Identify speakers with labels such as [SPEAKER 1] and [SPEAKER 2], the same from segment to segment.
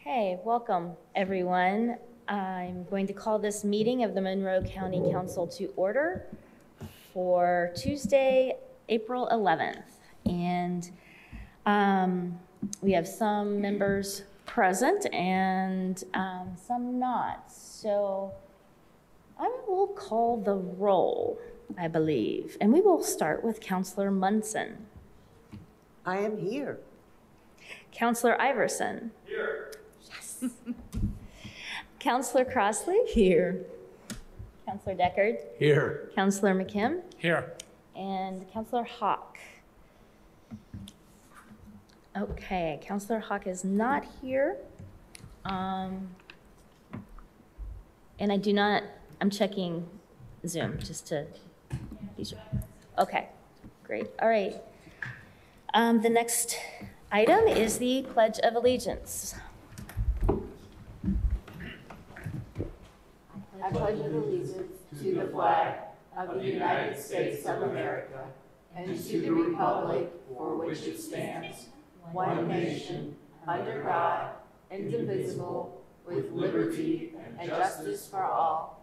[SPEAKER 1] Okay, welcome everyone. I'm going to call this meeting of the Monroe County Council to order for Tuesday, April 11th. And we have some members present and some not. So I will call the roll, I believe. And we will start with Councilor Munson.
[SPEAKER 2] I am here.
[SPEAKER 1] Councilor Iverson.
[SPEAKER 3] Here.
[SPEAKER 1] Yes. Councilor Crossley.
[SPEAKER 2] Here.
[SPEAKER 1] Councilor Deckard.
[SPEAKER 3] Here.
[SPEAKER 1] Councilor McKim.
[SPEAKER 3] Here.
[SPEAKER 1] And Councilor Hawk. Okay, Councilor Hawk is not here. And I do not, I'm checking Zoom just to be sure. Okay, great. All right. The next item is the Pledge of Allegiance.
[SPEAKER 4] I pledge allegiance to the flag of the United States of America and to the republic for which it stands, one nation, under God, indivisible, with liberty and justice for all.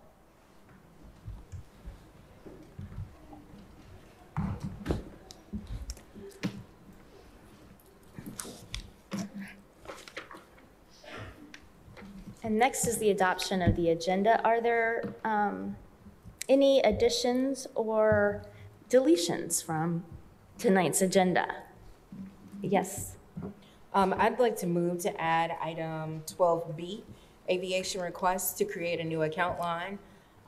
[SPEAKER 1] And next is the adoption of the agenda. Are there any additions or deletions from tonight's agenda? Yes.
[SPEAKER 5] I'd like to move to add item 12B, aviation requests to create a new account line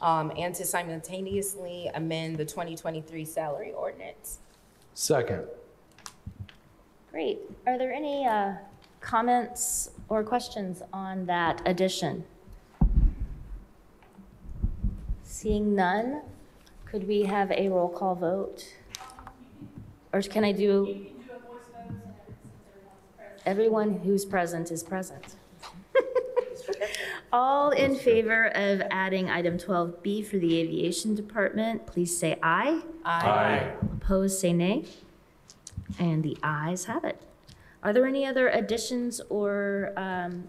[SPEAKER 5] and to simultaneously amend the 2023 salary ordinance.
[SPEAKER 3] Second.
[SPEAKER 1] Great. Are there any comments or questions on that addition? Seeing none, could we have a roll call vote? Or can I do? Everyone who's present is present. All in favor of adding item 12B for the aviation department, please say aye.
[SPEAKER 3] Aye.
[SPEAKER 1] Opposed, say nay. And the ayes have it. Are there any other additions or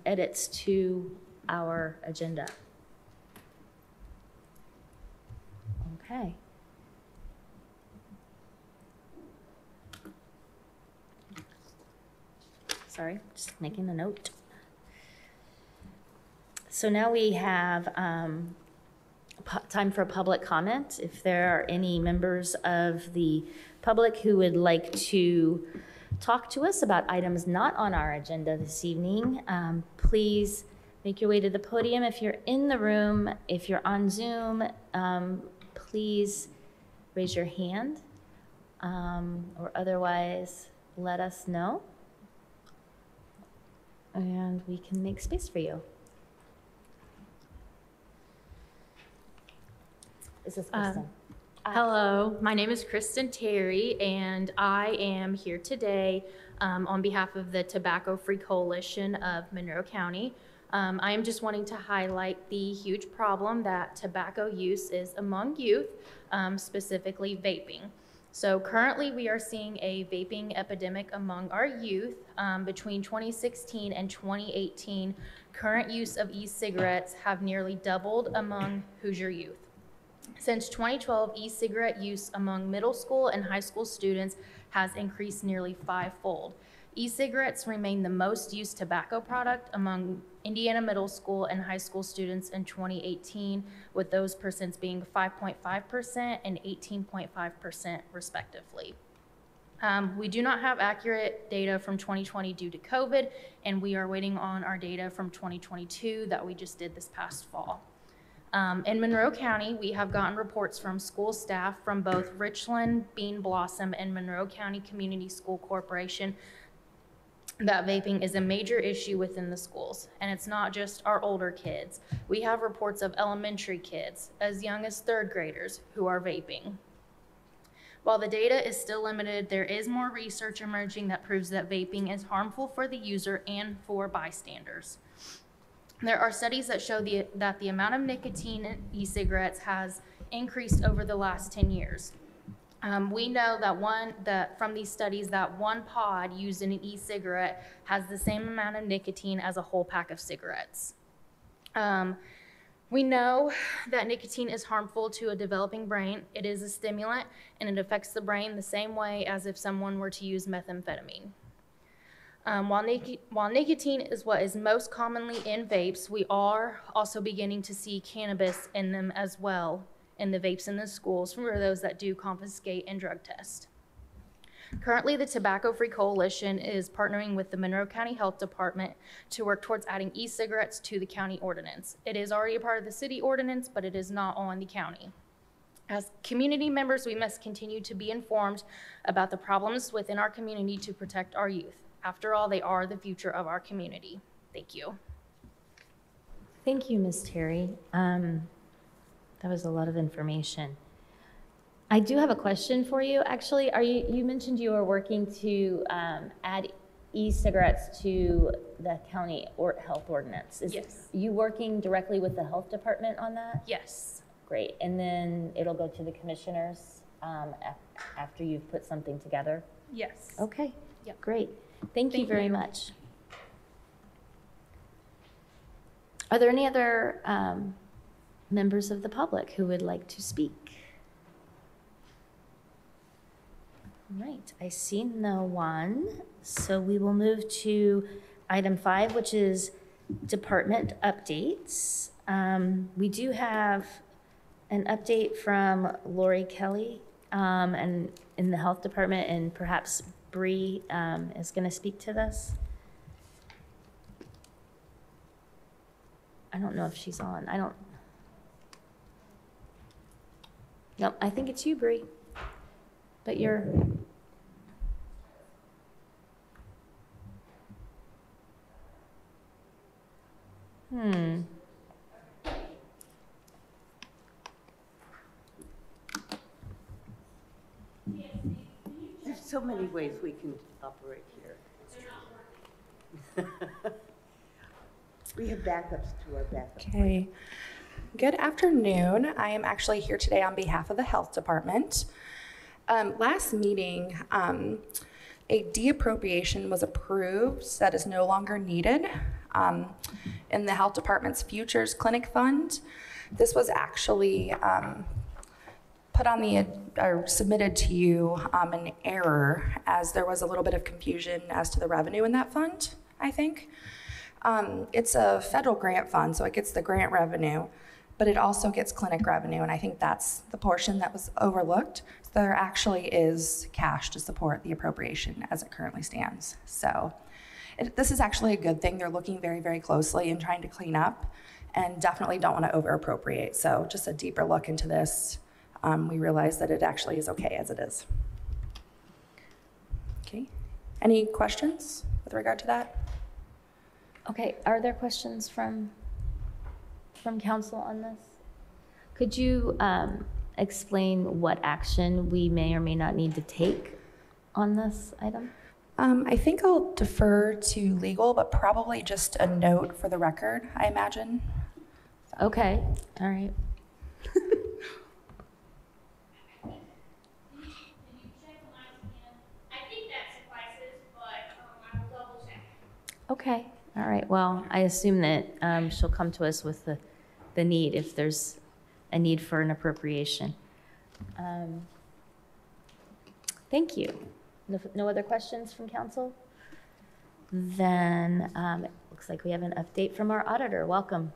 [SPEAKER 1] edits to our agenda? Okay. Sorry, just making a note. So now we have time for public comment. If there are any members of the public who would like to talk to us about items not on our agenda this evening, please make your way to the podium. If you're in the room, if you're on Zoom, please raise your hand or otherwise let us know and we can make space for you. Is this Kristen?
[SPEAKER 6] Hello, my name is Kristen Terry, and I am here today on behalf of the Tobacco Free Coalition of Monroe County. I am just wanting to highlight the huge problem that tobacco use is among youth, specifically vaping. So currently we are seeing a vaping epidemic among our youth. Between 2016 and 2018, current use of e-cigarettes have nearly doubled among Hoosier youth. Since 2012, e-cigarette use among middle school and high school students has increased nearly fivefold. E-cigarettes remain the most used tobacco product among Indiana middle school and high school students in 2018, with those percents being 5.5% and 18.5% respectively. We do not have accurate data from 2020 due to COVID, and we are waiting on our data from 2022 that we just did this past fall. In Monroe County, we have gotten reports from school staff from both Richland, Bean Blossom, and Monroe County Community School Corporation that vaping is a major issue within the schools. And it's not just our older kids. We have reports of elementary kids, as young as third graders, who are vaping. While the data is still limited, there is more research emerging that proves that vaping is harmful for the user and for bystanders. There are studies that show that the amount of nicotine in e-cigarettes has increased over the last 10 years. We know that from these studies that one pod used in an e-cigarette has the same amount of nicotine as a whole pack of cigarettes. We know that nicotine is harmful to a developing brain. It is a stimulant, and it affects the brain the same way as if someone were to use methamphetamine. While nicotine is what is most commonly in vapes, we are also beginning to see cannabis in them as well in the vapes in the schools for those that do confiscate and drug test. Currently, the Tobacco Free Coalition is partnering with the Monroe County Health Department to work towards adding e-cigarettes to the county ordinance. It is already a part of the city ordinance, but it is not on the county. As community members, we must continue to be informed about the problems within our community to protect our youth. After all, they are the future of our community. Thank you.
[SPEAKER 1] Thank you, Ms. Terry. That was a lot of information. I do have a question for you. Actually, you mentioned you were working to add e-cigarettes to the county health ordinance.
[SPEAKER 6] Yes.
[SPEAKER 1] You working directly with the health department on that?
[SPEAKER 6] Yes.
[SPEAKER 1] Great. And then it'll go to the commissioners after you've put something together?
[SPEAKER 6] Yes.
[SPEAKER 1] Okay.
[SPEAKER 6] Yep.
[SPEAKER 1] Great. Thank you
[SPEAKER 6] Thank
[SPEAKER 1] very
[SPEAKER 6] you.
[SPEAKER 1] much. Are there any other members of the public who would like to speak? All right, I see no one, so we will move to item 5, which is department updates. We do have an update from Lori Kelly and in the health department, and perhaps Bree is going to speak to this. I don't know if she's on. Nope, I think it's you, Bree. But you're...
[SPEAKER 2] There's so many ways we can operate here. We have backups to our backup.
[SPEAKER 7] Okay. Good afternoon. I am actually here today on behalf of the health department. Last meeting, a deappropriation was approved that is no longer needed in the health department's Futures Clinic Fund. This was actually put on or submitted to you in error, as there was a little bit of confusion as to the revenue in that fund, I think. It's a federal grant fund, so it gets the grant revenue, but it also gets clinic revenue, and I think that's the portion that was overlooked. So there actually is cash to support the appropriation as it currently stands. So this is actually a good thing. They're looking very, very closely and trying to clean up, and definitely don't want to over appropriate. So just a deeper look into this. We realize that it actually is okay as it is. Okay, any questions with regard to that?
[SPEAKER 1] Okay, are there questions from council on this? Could you explain what action we may or may not need to take on this item?
[SPEAKER 7] I think I'll defer to legal, but probably just a note for the record, I imagine.
[SPEAKER 1] Okay, all right. Okay, all right. Well, I assume that she'll come to us with the need, if there's a need for an appropriation. Thank you. No other questions from council? Then it looks like we have an update from our auditor. Welcome.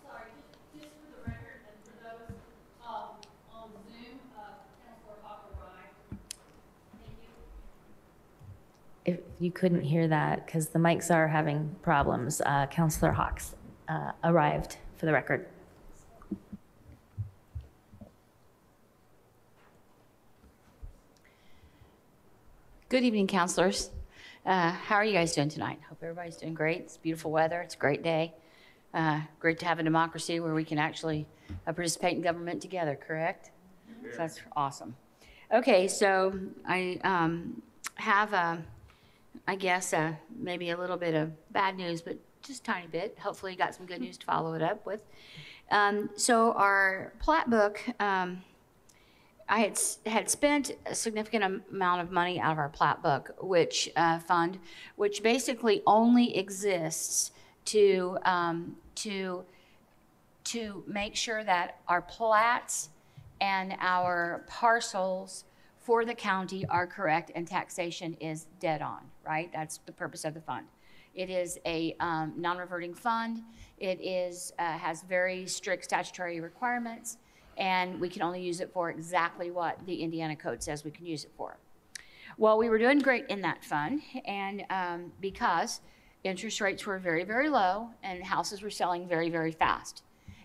[SPEAKER 8] Sorry, just for the record and for those on Zoom, Councilor Hawk arrived. Thank you.
[SPEAKER 1] If you couldn't hear that, because the mics are having problems, Councilor Hawks arrived, for the record.
[SPEAKER 9] Good evening, counselors. How are you guys doing tonight? Hope everybody's doing great. It's beautiful weather. It's a great day. Great to have a democracy where we can actually participate in government together, correct? So that's awesome. Okay, so I have, I guess, maybe a little bit of bad news, but just a tiny bit. Hopefully you got some good news to follow it up with. So our plat book, had spent a significant amount of money out of our plat book, which fund, which basically only exists to make sure that our plats and our parcels for the county are correct and taxation is dead on, right? That's the purpose of the fund. It is a non-reverting fund. It is has very strict statutory requirements, and we can only use it for exactly what the Indiana code says we can use it for. Well, we were doing great in that fund, and because interest rates were very, very low and houses were selling very, very fast.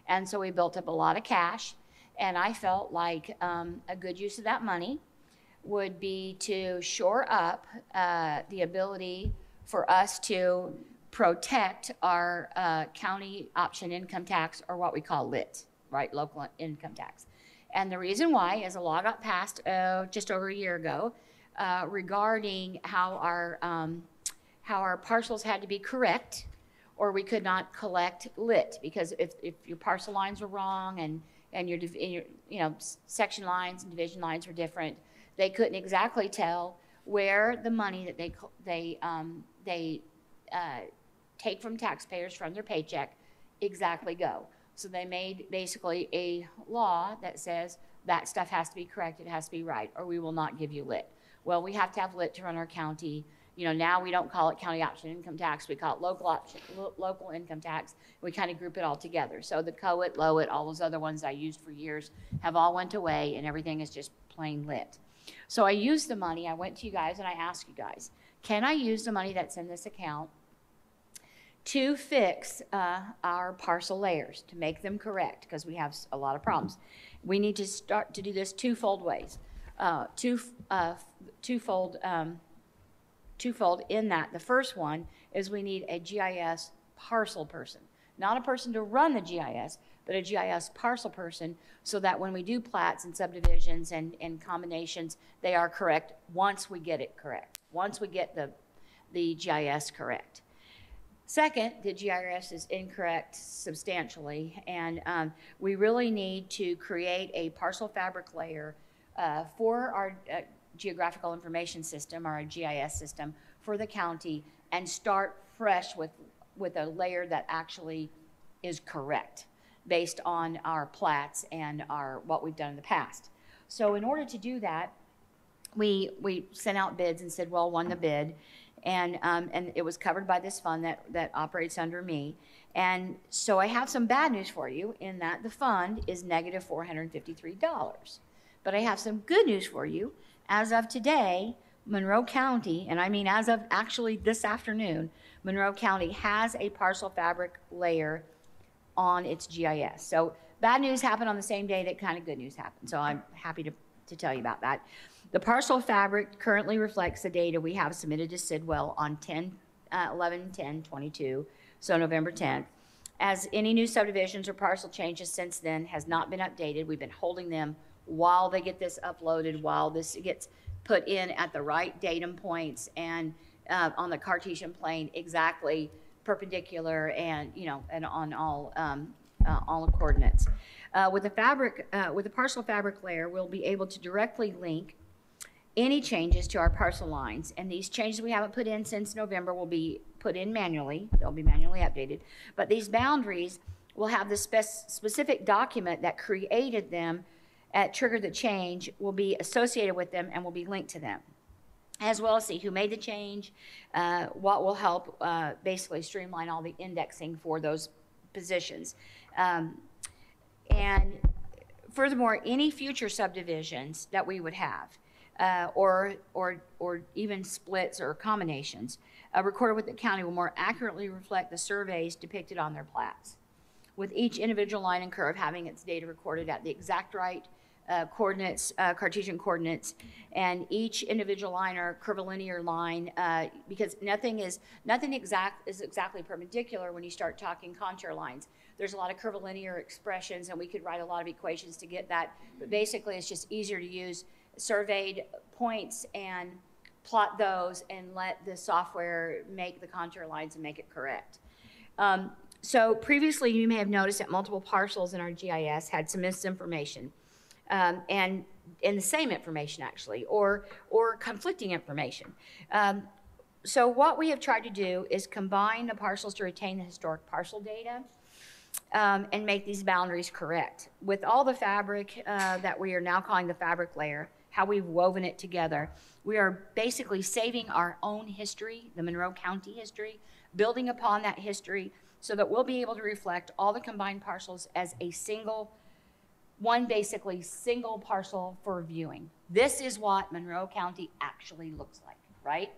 [SPEAKER 9] And so we built up a lot of cash, and I felt like a good use of that money would be to shore up the ability for us to protect our county option income tax, or what we call LIT, right, local income tax. And the reason why is a law got passed just over a year ago regarding how our parcels had to be correct, or we could not collect LIT, because if your parcel lines were wrong and your section lines and division lines were different, they couldn't exactly tell where the money that they take from taxpayers from their paycheck exactly go. So they made basically a law that says that stuff has to be correct, it has to be right, or we will not give you LIT. Well, we have to have LIT to run our county. Now we don't call it county option income tax, we call it local income tax. We kind of group it all together. So the COIT, LOIT, all those other ones I used for years have all went away, and everything is just plain LIT. So I used the money, I went to you guys and I asked you guys, can I use the money that's in this account to fix our parcel layers, to make them correct, because we have a lot of problems. We need to start to do this twofold ways. Twofold in that. The first one is we need a GIS parcel person, not a person to run the GIS, but a GIS parcel person, so that when we do plats and subdivisions and combinations, they are correct once we get it correct, once we get the GIS correct. Second, the GIS is incorrect substantially, and we really need to create a parcel fabric layer for our geographical information system, our GIS system for the county, and start fresh with a layer that actually is correct based on our plats and what we've done in the past. So in order to do that, we sent out bids and said, well, won the bid, and it was covered by this fund that operates under me. And so I have some bad news for you in that the fund is negative $453. But I have some good news for you. As of today, Monroe County, and I mean as of actually this afternoon, Monroe County has a parcel fabric layer on its GIS. So bad news happened on the same day that kind of good news happened. So I'm happy to tell you about that. The parcel fabric currently reflects the data we have submitted to Sidwell on 11/10/22, so November 10th. As any new subdivisions or parcel changes since then has not been updated, we've been holding them while they get this uploaded, while this gets put in at the right datum points and on the Cartesian plane exactly perpendicular and and on all coordinates. With the parcel fabric layer, we'll be able to directly link any changes to our parcel lines, and these changes we haven't put in since November will be put in manually. They'll be manually updated, but these boundaries will have the specific document that created them, triggered the change, will be associated with them and will be linked to them, as well as see who made the change, what will help basically streamline all the indexing for those positions. And furthermore, any future subdivisions that we would have, or even splits or combinations, recorded with the county will more accurately reflect the surveys depicted on their plats, with each individual line and curve having its data recorded at the exact right coordinates, Cartesian coordinates, and each individual line or curvilinear line, because nothing is exactly perpendicular when you start talking contour lines. There's a lot of curvilinear expressions, and we could write a lot of equations to get that, but basically it's just easier to use surveyed points and plot those and let the software make the contour lines and make it correct. So previously you may have noticed that multiple parcels in our GIS had some misinformation. And and the same information actually, or conflicting information. So what we have tried to do is combine the parcels to retain the historic parcel data and make these boundaries correct. With all the fabric that we are now calling the fabric layer, how we've woven it together, we are basically saving our own history, the Monroe County history, building upon that history so that we'll be able to reflect all the combined parcels as a single, one basically single parcel for viewing. This is what Monroe County actually looks like, right?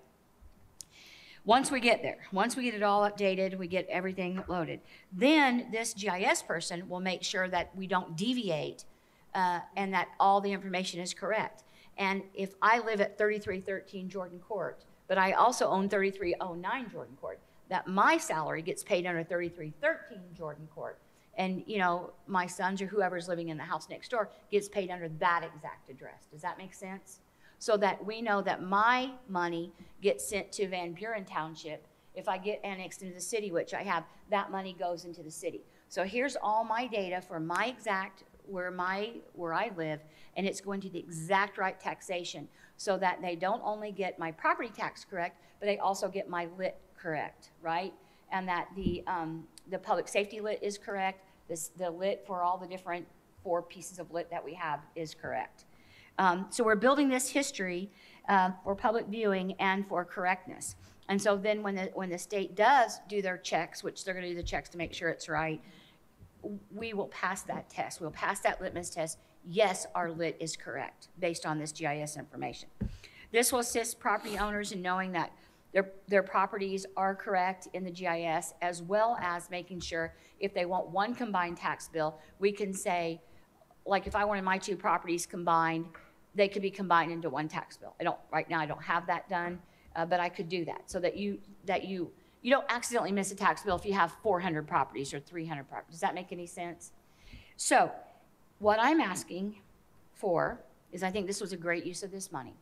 [SPEAKER 9] Once we get there, once we get it all updated, we get everything loaded, then this GIS person will make sure that we don't deviate and that all the information is correct. And if I live at 3313 Jordan Court, but I also own 3309 Jordan Court, that my salary gets paid under 3313 Jordan Court. And, you know, my sons or whoever's living in the house next door gets paid under that exact address. Does that make sense? So that we know that my money gets sent to Van Buren Township. If I get annexed into the city, which I have, that money goes into the city. So here's all my data for my exact, where I live, and it's going to the exact right taxation so that they don't only get my property tax correct, but they also get my lit correct, right? And that the public safety lit is correct. The lit for all the different 4 pieces of lit that we have is correct. So we're building this history for public viewing and for correctness. And so then when the state does do their checks, which they're going to do the checks to make sure it's right, we will pass that test. We'll pass that litmus test. Yes, our lit is correct based on this GIS information. This will assist property owners in knowing that their properties are correct in the GIS, as well as making sure if they want one combined tax bill, we can say, like if I wanted my 2 properties combined, they could be combined into one tax bill. Right now I don't have that done, but I could do that so that you don't accidentally miss a tax bill if you have 400 properties or 300 properties. Does that make any sense? So what I'm asking for is, I think this was a great use of this money.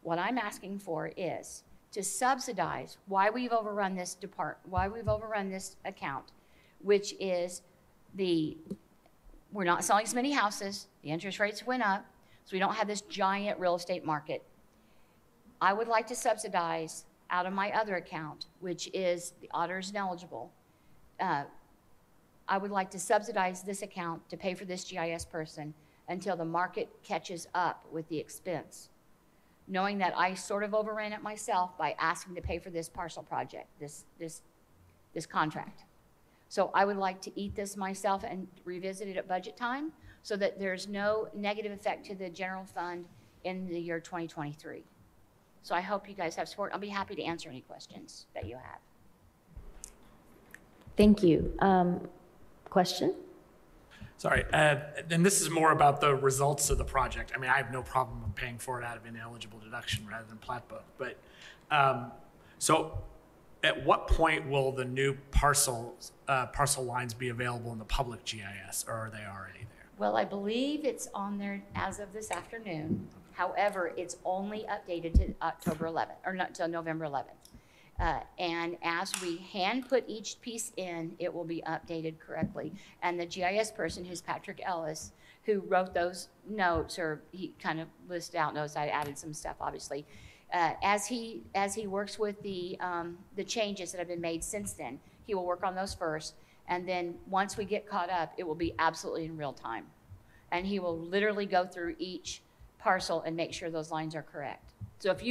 [SPEAKER 9] What I'm asking for is to subsidize why we've overrun this account, which is we're not selling as many houses, the interest rates went up, so we don't have this giant real estate market. I would like to subsidize out of my other account, which is the auditor's ineligible. I would like to subsidize this account to pay for this GIS person until the market catches up with the expense, knowing that I sort of overran it myself by asking to pay for this parcel project, this contract. So I would like to eat this myself and revisit it at budget time so that there's no negative effect to the general fund in the year 2023. So I hope you guys have support. I'll be happy to answer any questions that you have.
[SPEAKER 1] Thank you. Question?
[SPEAKER 3] Sorry, and this is more about the results of the project. I mean, I have no problem with paying for it out of ineligible deduction rather than plat book. But so at what point will the new parcel lines be available in the public GIS, or are they already there?
[SPEAKER 9] Well, I believe it's on there as of this afternoon. However, it's only updated to October 11th, or not till November 11th. And as we hand put each piece in, it will be updated correctly. And the GIS person, who's Patrick Ellis, who wrote those notes, or he kind of listed out notes, I added some stuff, obviously. As he works with the changes that have been made since then, he will work on those first. And then once we get caught up, it will be absolutely in real time. And he will literally go through each parcel and make sure those lines are correct. So if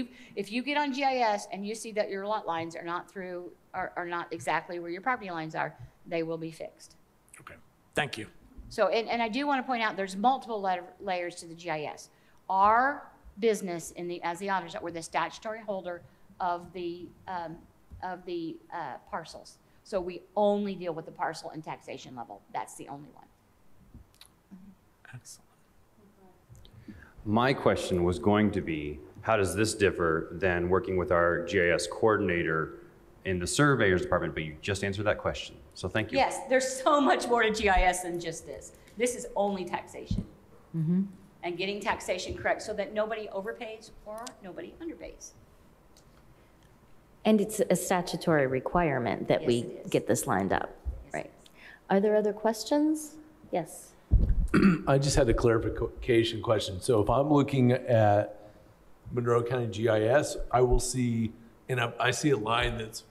[SPEAKER 9] you get on GIS and you see that your lot lines are not exactly where your property lines are, they will be fixed.
[SPEAKER 3] Okay, thank you.
[SPEAKER 9] So, and I do want to point out there's multiple layers to the GIS. Our business as the auditors, we're the statutory holder of the parcels. So we only deal with the parcel and taxation level. That's the only one.
[SPEAKER 3] Excellent.
[SPEAKER 10] My question was going to be, how does this differ than working with our GIS coordinator in the surveyor's department? But you just answered that question, so thank you.
[SPEAKER 9] Yes, there's so much more to GIS than just this. This is only taxation.
[SPEAKER 1] Mm-hmm.
[SPEAKER 9] And getting taxation correct so that nobody overpays or nobody underpays.
[SPEAKER 1] And it's a statutory requirement that
[SPEAKER 9] Yes,
[SPEAKER 1] we
[SPEAKER 9] it is.
[SPEAKER 1] get this lined up,
[SPEAKER 9] Yes,
[SPEAKER 1] right?
[SPEAKER 9] it is.
[SPEAKER 1] Are there other questions? Yes.
[SPEAKER 11] I just had a clarification question. So if I'm looking at Monroe County GIS, I will see, and I see a line that's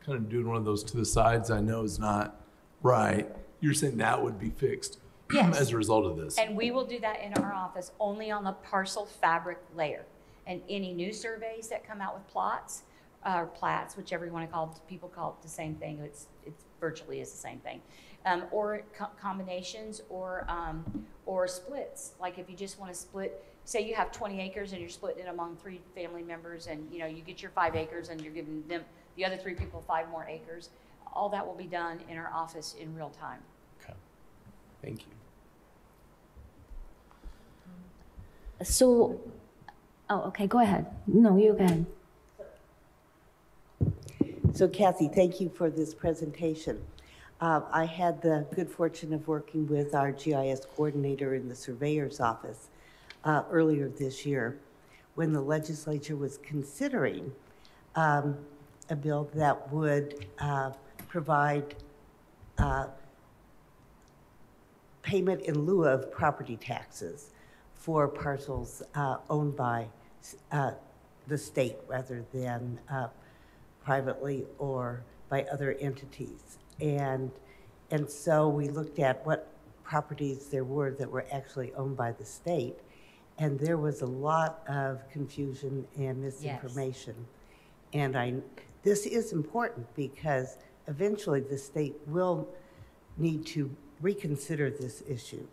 [SPEAKER 11] kind of doing one of those to the sides I know is not right. You're saying that would be fixed
[SPEAKER 12] Yes.
[SPEAKER 11] as a result of this?
[SPEAKER 12] And we will do that in our office only on the parcel fabric layer. And any new surveys that come out with plots, or plats, whichever you want to call it, people call it the same thing. It's virtually is the same thing. Or combinations or splits. Like if you just want to split, say you have 20 acres and you're splitting it among 3 family members, and you know you get your 5 acres and you're giving them the other 3 people 5 more acres. All that will be done in our office in real time.
[SPEAKER 11] Okay, thank you.
[SPEAKER 1] So, oh, okay, go ahead. No, you go ahead.
[SPEAKER 2] So Kathy, thank you for this presentation. I had the good fortune of working with our GIS coordinator in the surveyor's office earlier this year when the legislature was considering a bill that would provide payment in lieu of property taxes for parcels owned by the state rather than privately or by other entities. And so we looked at what properties there were that were actually owned by the state, and there was a lot of confusion and misinformation. Yes. And this is important because eventually the state will need to reconsider this issue.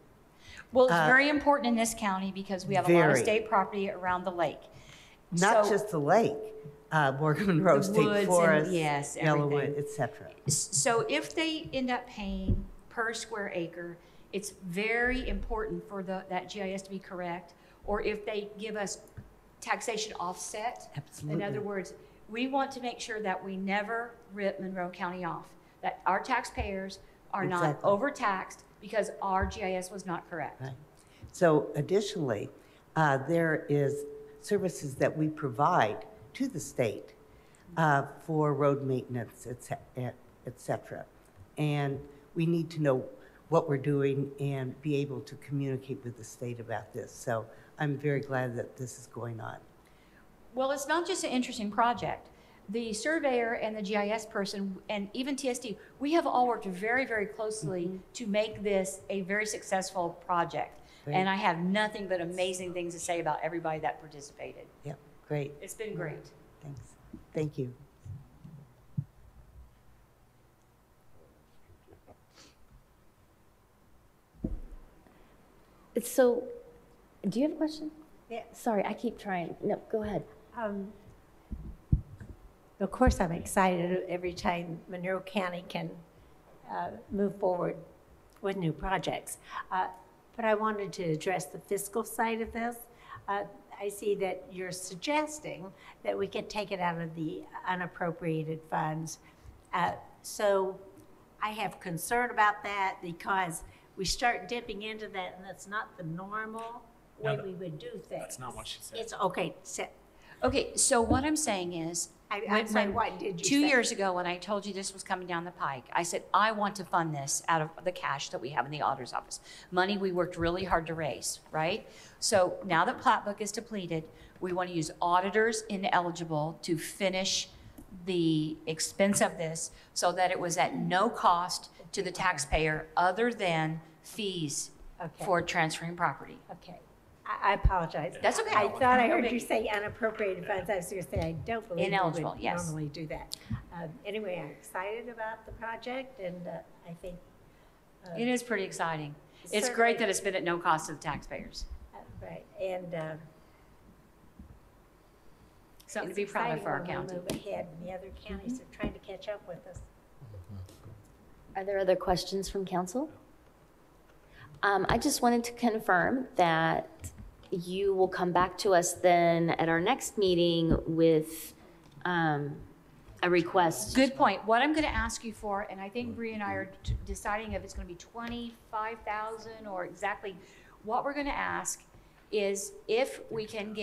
[SPEAKER 12] Well, it's very important in this county because we have a lot of state property around the lake.
[SPEAKER 2] Not just the lake, Morgan Monroe State Forest,
[SPEAKER 12] yes,
[SPEAKER 2] Yellowwood, et cetera.
[SPEAKER 12] So if they end up paying per square acre, it's very important for that GIS to be correct. Or if they give us taxation offset.
[SPEAKER 2] Absolutely.
[SPEAKER 12] In other words, we want to make sure that we never rip Monroe County off, that our taxpayers are not overtaxed because our GIS was not correct.
[SPEAKER 2] Right. So additionally, there is services that we provide to the state for road maintenance, et cetera. And we need to know what we're doing and be able to communicate with the state about this. So I'm very glad that this is going on.
[SPEAKER 12] Well, it's not just an interesting project. The surveyor and the GIS person and even TSD, we have all worked very, very closely to make this a very successful project.
[SPEAKER 2] Great.
[SPEAKER 12] And I have nothing but amazing things to say about everybody that participated.
[SPEAKER 2] Yep, great.
[SPEAKER 12] It's been great.
[SPEAKER 2] Thanks. Thank you.
[SPEAKER 1] So, do you have a question?
[SPEAKER 4] Yeah.
[SPEAKER 1] Sorry, I keep trying. No, go ahead.
[SPEAKER 4] Of course, I'm excited every time Monroe County can move forward with new projects. But I wanted to address the fiscal side of this. I see that you're suggesting that we can take it out of the unappropriated funds. So I have concern about that because we start dipping into that, and that's not the normal way we would do things.
[SPEAKER 3] That's not what she said.
[SPEAKER 4] It's okay.
[SPEAKER 12] Okay, so what I'm saying is,
[SPEAKER 4] I'm sorry, what did you say?
[SPEAKER 12] 2 years ago, when I told you this was coming down the pike, I said, I want to fund this out of the cash that we have in the auditor's office. Money we worked really hard to raise, right? So now that plat book is depleted, we want to use auditors ineligible to finish the expense of this so that it was at no cost to the taxpayer other than fees for transferring property.
[SPEAKER 4] Okay. I apologize.
[SPEAKER 12] That's okay.
[SPEAKER 4] I thought I heard you say unappropriated funds. I was going to say, I don't believe
[SPEAKER 12] Ineligible,
[SPEAKER 4] we would
[SPEAKER 12] yes.
[SPEAKER 4] normally do that. Anyway, I'm excited about the project, and I think
[SPEAKER 12] It is pretty exciting. It's
[SPEAKER 4] certainly-
[SPEAKER 12] great that it's been at no cost to the taxpayers.
[SPEAKER 4] right, and
[SPEAKER 12] Something to
[SPEAKER 4] it's
[SPEAKER 12] be proud of for our
[SPEAKER 4] exciting when
[SPEAKER 12] county.
[SPEAKER 4] we move ahead, and the other counties are trying to catch up with us.
[SPEAKER 1] Are there other questions from council? I just wanted to confirm that you will come back to us then at our next meeting with a request.
[SPEAKER 12] Good point. What I'm going to ask you for, and I think Bree and I are deciding if it's going to be 25,000 or exactly what we're going to ask is if we can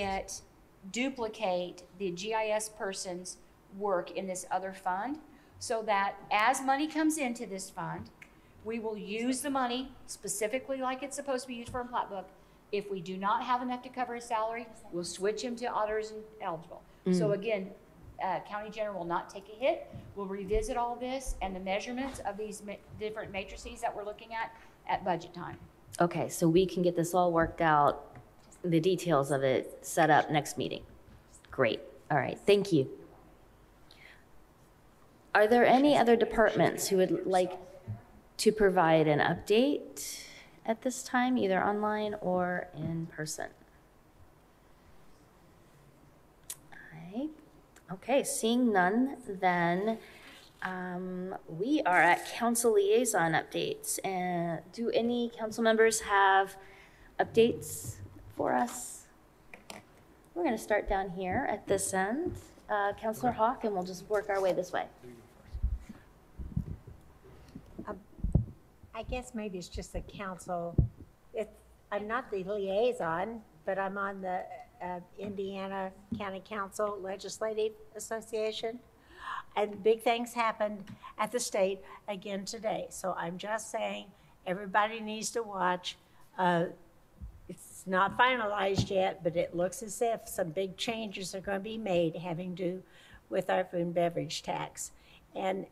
[SPEAKER 12] duplicate the GIS person's work in this other fund so that as money comes into this fund, We will use the money specifically like it's supposed to be used for a plat book. If we do not have enough to cover his salary, we'll switch him to auditors and eligible. So again, County General will not take a hit. We'll revisit all this and the measurements of these different matrices that we're looking at budget time.
[SPEAKER 1] Okay, so we can get this all worked out, the details of it set up next meeting. Great. All right, thank you. Are there any other departments who would like to provide an update at this time, either online or in person? All right. Okay, seeing none, then we are at council liaison updates. And do any council members have updates for us? We're going to start down here at this end. Councilor Hawk, and we'll just work our way this way.
[SPEAKER 13] I guess maybe it's just the council. I'm not the liaison, but I'm on the Indiana County Council Legislative Association. And big things happened at the state again today. So I'm just saying, everybody needs to watch. It's not finalized yet, but it looks as if some big changes are going to be made having to do with our food and beverage tax. And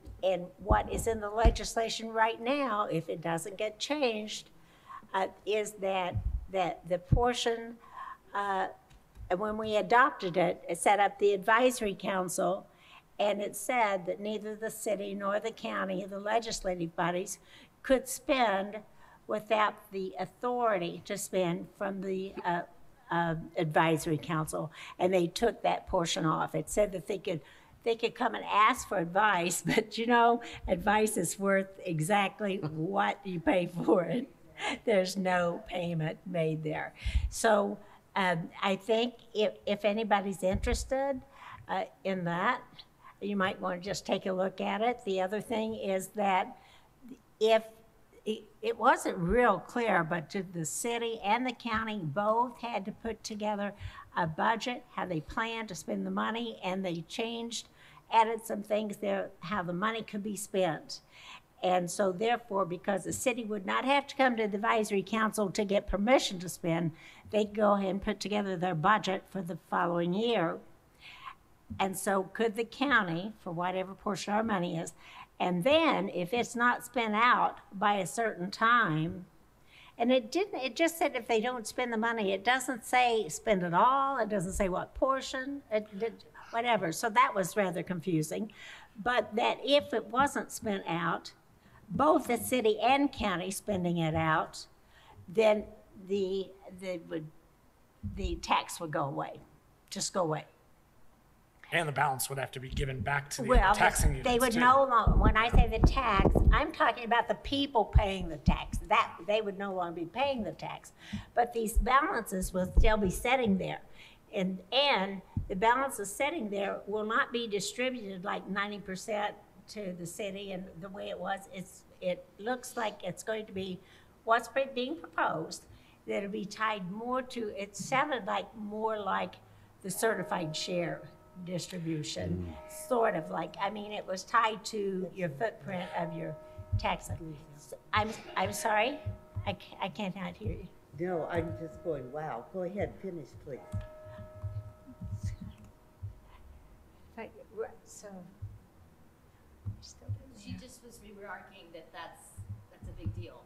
[SPEAKER 13] what is in the legislation right now, if it doesn't get changed, is that the portion, when we adopted it, it set up the advisory council, and it said that neither the city nor the county, the legislative bodies, could spend without the authority to spend from the advisory council, and they took that portion off. It said that they could come and ask for advice, but you know, advice is worth exactly what you pay for it. There's no payment made there. So I think if anybody's interested in that, you might want to just take a look at it. The other thing is that if it wasn't real clear, but the city and the county both had to put together a budget, how they planned to spend the money, and they added some things there, how the money could be spent. And so therefore, because the city would not have to come to the advisory council to get permission to spend, they'd go ahead and put together their budget for the following year. And so could the county, for whatever portion our money is, and then if it's not spent out by a certain time, and it just said if they don't spend the money, it doesn't say spend it all, it doesn't say what portion, whatever. So that was rather confusing. But that if it wasn't spent out, both the city and county spending it out, then the tax would go away, just go away.
[SPEAKER 3] And the balance would have to be given back to the taxing units.
[SPEAKER 13] They would
[SPEAKER 3] too.
[SPEAKER 13] no longer, when I say the tax, I'm talking about the people paying the tax. That they would no longer be paying the tax. But these balances will still be sitting there. And the balances sitting there will not be distributed like 90% to the city and the way it was. It looks like it's going to be what's being proposed, that it'll be tied more to, it sounded like more like the certified share distribution, sort of like, I mean, it was tied to your footprint of your tax. I'm sorry, I cannot hear you.
[SPEAKER 2] No, I'm just going, wow. Go ahead, finish, please.
[SPEAKER 13] So,
[SPEAKER 9] She just was remarking that that's a big deal.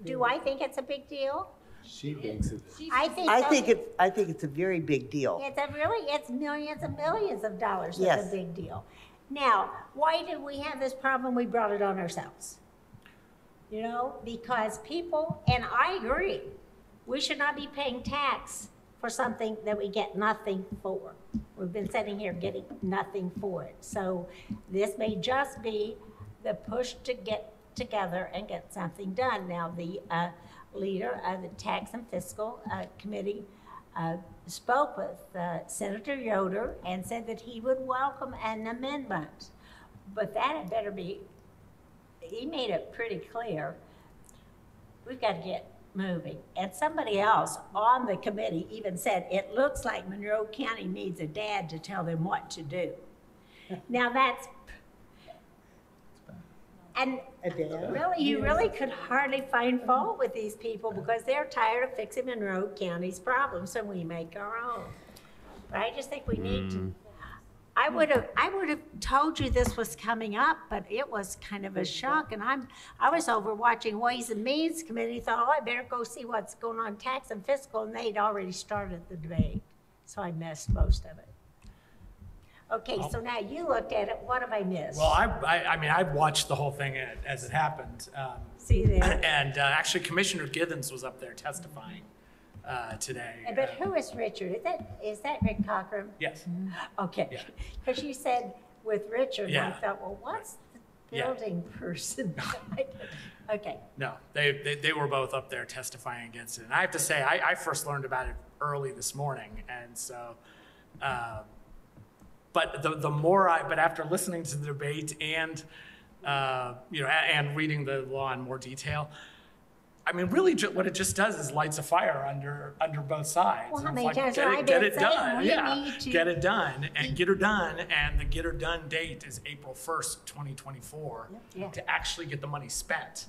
[SPEAKER 13] do I think it's a big deal?
[SPEAKER 11] She thinks it is.
[SPEAKER 13] I think
[SPEAKER 2] it's a very big deal.
[SPEAKER 13] It's millions and millions of dollars.
[SPEAKER 2] Yes.
[SPEAKER 13] That's a big deal. Now, why did we have this problem? We brought it on ourselves. You know, because people, and I agree, we should not be paying tax for something that we get nothing for. We've been sitting here getting nothing for it. So this may just be the push to get together and get something done. Now, the leader of the Tax and Fiscal Committee spoke with Senator Yoder and said that he would welcome an amendment. But that had better be, he made it pretty clear, we've got to get moving. And somebody else on the committee even said, it looks like Monroe County needs a dad to tell them what to do. Now that's, And
[SPEAKER 2] Adele?
[SPEAKER 13] really, you really could hardly find fault with these people because they're tired of fixing Monroe County's problems, so we make our own. But I just think we need to. I would have told you this was coming up, but it was kind of a shock. And I was over watching Ways and Means Committee, thought, oh, I better go see what's going on tax and fiscal, and they'd already started the debate. So I missed most of it. Okay, so now you looked at it. What have I missed?
[SPEAKER 3] Well, I mean, I watched the whole thing as it happened.
[SPEAKER 13] See there.
[SPEAKER 3] And actually, Commissioner Githens was up there testifying today.
[SPEAKER 13] But who is Richard? Is that Rick Cochran?
[SPEAKER 3] Yes.
[SPEAKER 13] Okay, because you said with Richard, and I
[SPEAKER 3] Yeah.
[SPEAKER 13] thought, well, what's the building person? Okay.
[SPEAKER 3] No, they were both up there testifying against it. And I have to say, I first learned about it early this morning. And so, but but after listening to the debate and, and reading the law in more detail, I mean, really, what it just does is lights a fire under both sides.
[SPEAKER 13] Well, how
[SPEAKER 3] It's
[SPEAKER 13] many
[SPEAKER 3] like,
[SPEAKER 13] times
[SPEAKER 3] get
[SPEAKER 13] have I
[SPEAKER 3] it,
[SPEAKER 13] been
[SPEAKER 3] get it
[SPEAKER 13] saying
[SPEAKER 3] done.
[SPEAKER 13] we
[SPEAKER 3] Yeah,
[SPEAKER 13] need to
[SPEAKER 3] get it done and get her done. And the get her done date is April 1st, 2024,
[SPEAKER 13] Yeah.
[SPEAKER 3] to actually get the money spent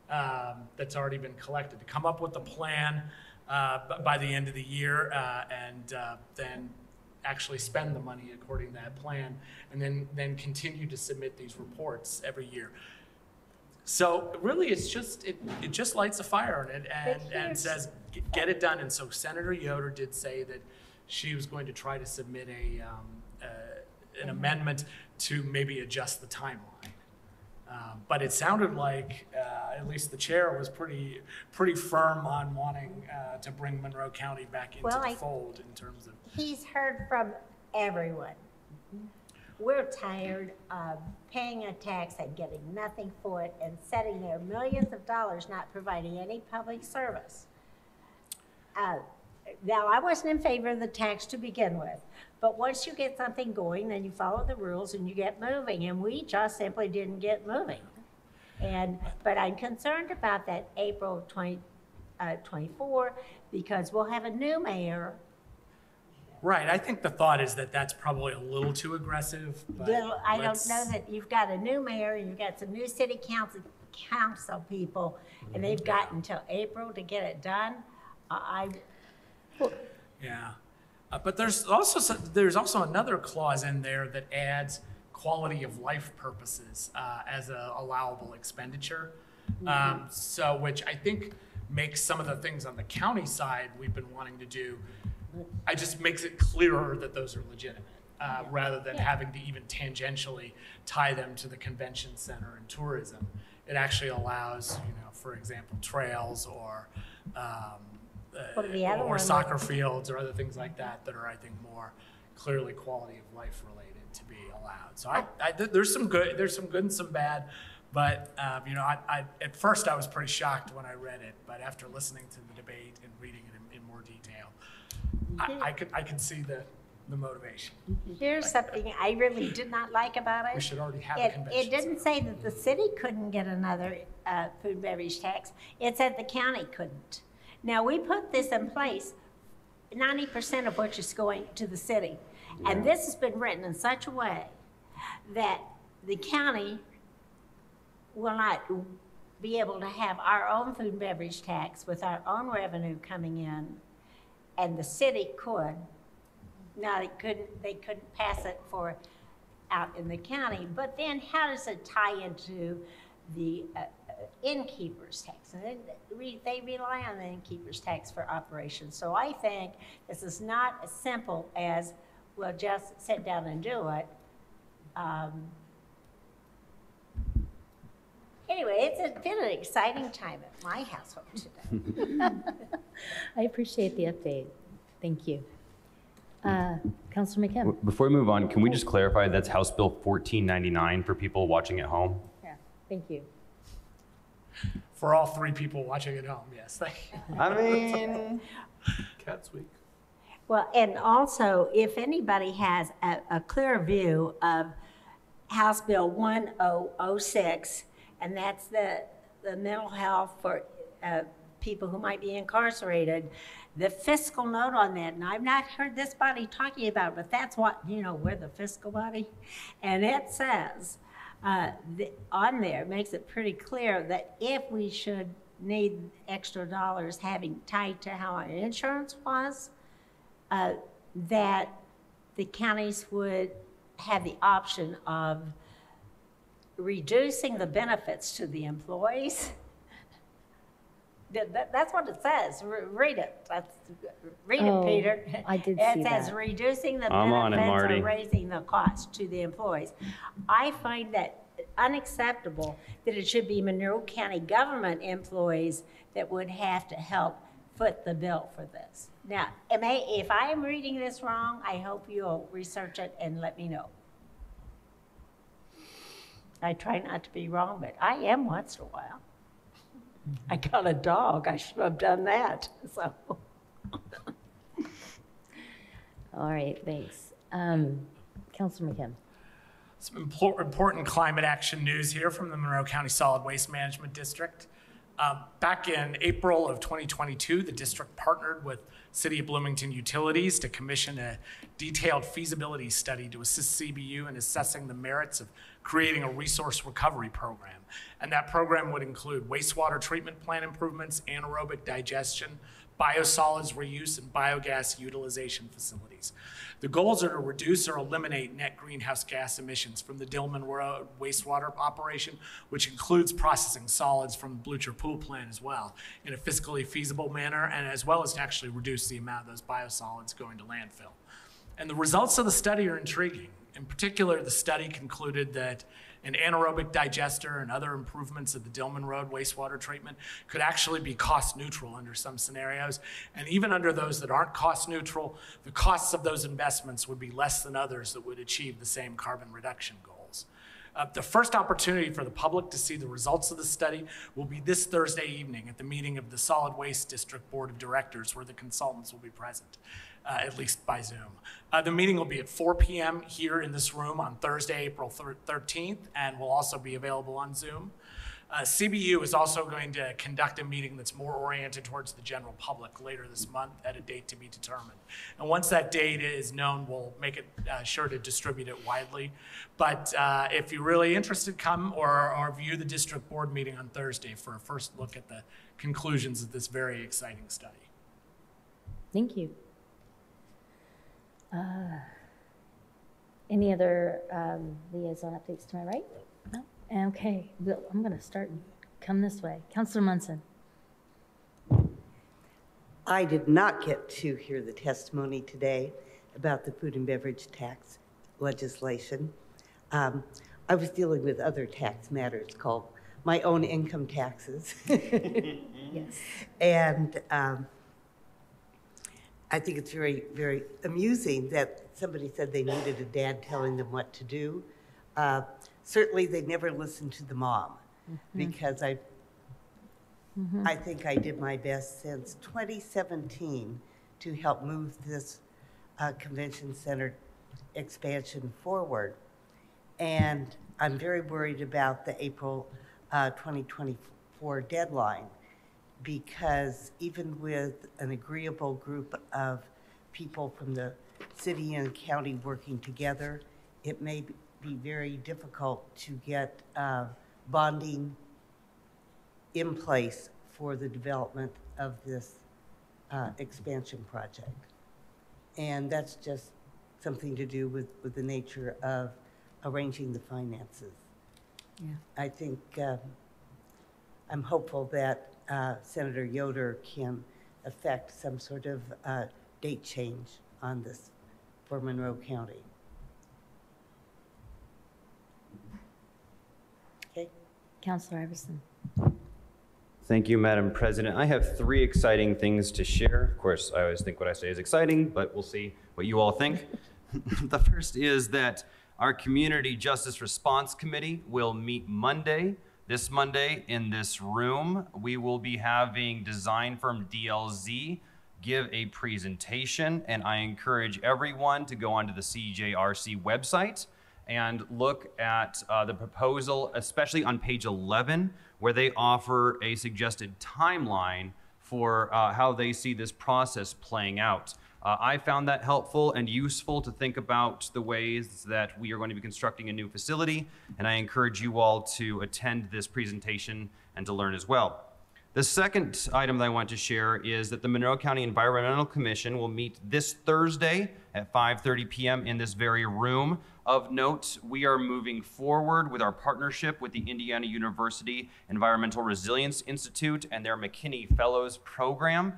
[SPEAKER 3] that's already been collected, to come up with a plan by the end of the year and then actually spend the money according to that plan, and then continue to submit these reports every year. So really, it's just it just lights a fire in it and says get it done. And so Senator Yoder did say that she was going to try to submit an amendment to maybe adjust the timeline. But it sounded like at least the chair was pretty firm on wanting to bring Monroe County back into the fold in terms of.
[SPEAKER 13] He's heard from everyone. We're tired of paying a tax and getting nothing for it and sitting there millions of dollars not providing any public service. Now, I wasn't in favor of the tax to begin with, but once you get something going, then you follow the rules and you get moving, and we just simply didn't get moving. But I'm concerned about that April 24 because we'll have a new mayor.
[SPEAKER 3] Right, I think the thought is that that's probably a little too aggressive. But
[SPEAKER 13] I don't know that you've got a new mayor and you've got some new city council people, and they've got until April to get it done.
[SPEAKER 3] Yeah, but there's also another clause in there that adds quality of life purposes as a allowable expenditure. So which I think makes some of the things on the county side we've been wanting to do. It just makes it clearer that those are legitimate, rather than having to even tangentially tie them to the convention center and tourism. It actually allows, for example, trails or soccer fields or other things like that are, I think, more clearly quality of life related to be allowed. So there's some good and some bad. But at first I was pretty shocked when I read it, but after listening to the debate and reading it in more detail, I could see the motivation.
[SPEAKER 13] Here's something I really did not like about it.
[SPEAKER 3] We should already have a convention.
[SPEAKER 13] It didn't say that the city couldn't get another food and beverage tax. It said the county couldn't. Now, we put this in place, 90% of which is going to the city. And this has been written in such a way that the county will not be able to have our own food and beverage tax with our own revenue coming in, and the city could. Now, they couldn't pass it for out in the county, but then how does it tie into the innkeeper's tax? And they rely on the innkeeper's tax for operations. So I think this is not as simple as, well, just sit down and do it. Anyway, it's been an exciting time at my household today.
[SPEAKER 1] I appreciate the update. Thank you. Councilor McKim.
[SPEAKER 10] Before we move on, can we just clarify that's House Bill 1499 for people watching at home?
[SPEAKER 1] Yeah, thank you.
[SPEAKER 3] For all three people watching at home, yes, thank you.
[SPEAKER 10] I mean,
[SPEAKER 11] Cats Week.
[SPEAKER 13] Well, and also, if anybody has a clear view of House Bill 1006, and that's the mental health for people who might be incarcerated, the fiscal note on that, and I've not heard this body talking about it, but that's what, we're the fiscal body, and it says on there makes it pretty clear that if we should need extra dollars having tied to how our insurance was, that the counties would have the option of reducing the benefits to the employees. That's what it says. Read it. Read it, Peter.
[SPEAKER 1] I did
[SPEAKER 13] it
[SPEAKER 1] see
[SPEAKER 13] says
[SPEAKER 1] that.
[SPEAKER 13] reducing the
[SPEAKER 10] I'm on it,
[SPEAKER 13] benefits
[SPEAKER 10] Marty.
[SPEAKER 13] or raising the cost to the employees. I find that unacceptable that it should be Monroe County government employees that would have to help foot the bill for this. Now, if I am reading this wrong, I hope you'll research it and let me know. I try not to be wrong, but I am once in a while. I got a dog. I should have done that. So.
[SPEAKER 1] All right, thanks. Councilor McKim.
[SPEAKER 3] Some important climate action news here from the Monroe County Solid Waste Management District. Back in April of 2022, the district partnered with City of Bloomington Utilities to commission a detailed feasibility study to assist CBU in assessing the merits of creating a resource recovery program. And that program would include wastewater treatment plant improvements, anaerobic digestion, biosolids reuse, and biogas utilization facilities. The goals are to reduce or eliminate net greenhouse gas emissions from the Dillman Road wastewater operation, which includes processing solids from the Blucher Pool plant as well, in a fiscally feasible manner, and as well as to actually reduce the amount of those biosolids going to landfill. And the results of the study are intriguing. In particular, the study concluded that an anaerobic digester and other improvements of the Dillman Road wastewater treatment could actually be cost neutral under some scenarios. And even under those that aren't cost neutral, the costs of those investments would be less than others that would achieve the same carbon reduction goals. The first opportunity for the public to see the results of the study will be this Thursday evening at the meeting of the Solid Waste District Board of Directors, where the consultants will be present, at least by Zoom. The meeting will be at 4 p.m. here in this room on Thursday, April 13th, and will also be available on Zoom. CBU is also going to conduct a meeting that's more oriented towards the general public later this month at a date to be determined. And once that date is known, we'll make it sure to distribute it widely. But if you're really interested, come or view the district board meeting on Thursday for a first look at the conclusions of this very exciting study.
[SPEAKER 1] Thank you. Any other liaison updates to my right? No? Okay, I'm going to start and come this way. Councilor Munson.
[SPEAKER 2] I did not get to hear the testimony today about the food and beverage tax legislation. I was dealing with other tax matters called my own income taxes.
[SPEAKER 1] Yes.
[SPEAKER 2] And I think it's very, very amusing that somebody said they needed a dad telling them what to do. Certainly, they never listened to the mom, because I think I did my best since 2017 to help move this convention center expansion forward. And I'm very worried about the April 2024 deadline, because even with an agreeable group of people from the city and county working together, it may be very difficult to get bonding in place for the development of this expansion project. And that's just something to do with the nature of arranging the finances.
[SPEAKER 1] Yeah.
[SPEAKER 2] I think I'm hopeful that Senator Yoder can affect some sort of date change on this for Monroe County. Okay.
[SPEAKER 1] Councilor Iverson.
[SPEAKER 10] Thank you, Madam President. I have 3 exciting things to share. Of course, I always think what I say is exciting, but we'll see what you all think. The first is that our Community Justice Response Committee will meet this Monday in this room. We will be having design firm DLZ give a presentation, and I encourage everyone to go onto the CJRC website and look at the proposal, especially on page 11, where they offer a suggested timeline for how they see this process playing out. I found that helpful and useful to think about the ways that we are going to be constructing a new facility, and I encourage you all to attend this presentation and to learn as well. The second item that I want to share is that the Monroe County Environmental Commission will meet this Thursday at 5:30 p.m. in this very room. Of note, we are moving forward with our partnership with the Indiana University Environmental Resilience Institute and their McKinney Fellows program.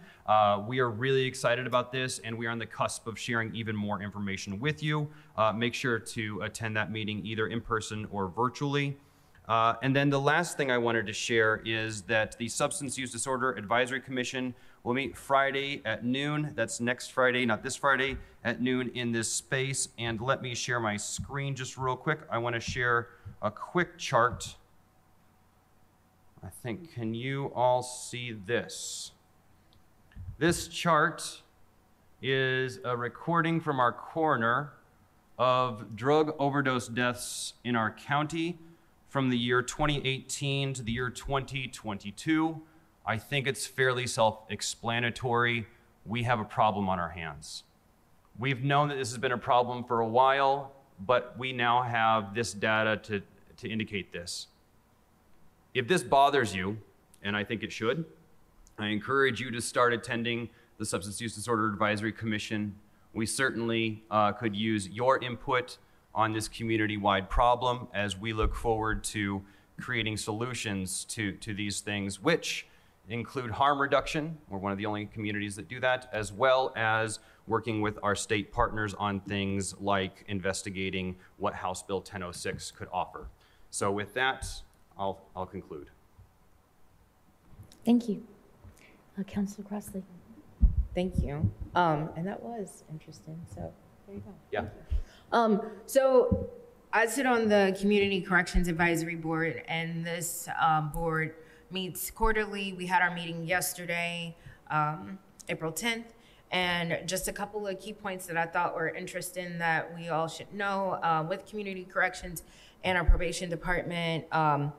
[SPEAKER 10] We are really excited about this, and we are on the cusp of sharing even more information with you. Make sure to attend that meeting either in person or virtually. And then the last thing I wanted to share is that the Substance Use Disorder Advisory Commission will meet Friday at noon. That's next Friday, not this Friday, at noon in this space. And let me share my screen just real quick. I want to share a quick chart. I think, can you all see this? This chart is a recording from our coroner of drug overdose deaths in our county from the year 2018 to the year 2022. I think it's fairly self-explanatory. We have a problem on our hands. We've known that this has been a problem for a while, but we now have this data to indicate this. If this bothers you, and I think it should, I encourage you to start attending the Substance Use Disorder Advisory Commission. We certainly could use your input on this community-wide problem as we look forward to creating solutions to these things, which include harm reduction. We're one of the only communities that do that, as well as working with our state partners on things like investigating what House Bill 1006 could offer. So with that, I'll conclude.
[SPEAKER 1] Thank you. Councilor Crossley.
[SPEAKER 5] Thank you. And that was interesting, so there you go.
[SPEAKER 10] Yeah.
[SPEAKER 5] So I sit on the Community Corrections Advisory Board, and this board meets quarterly. We had our meeting yesterday, April 10th, and just a couple of key points that I thought were interesting that we all should know. With Community Corrections and our probation department,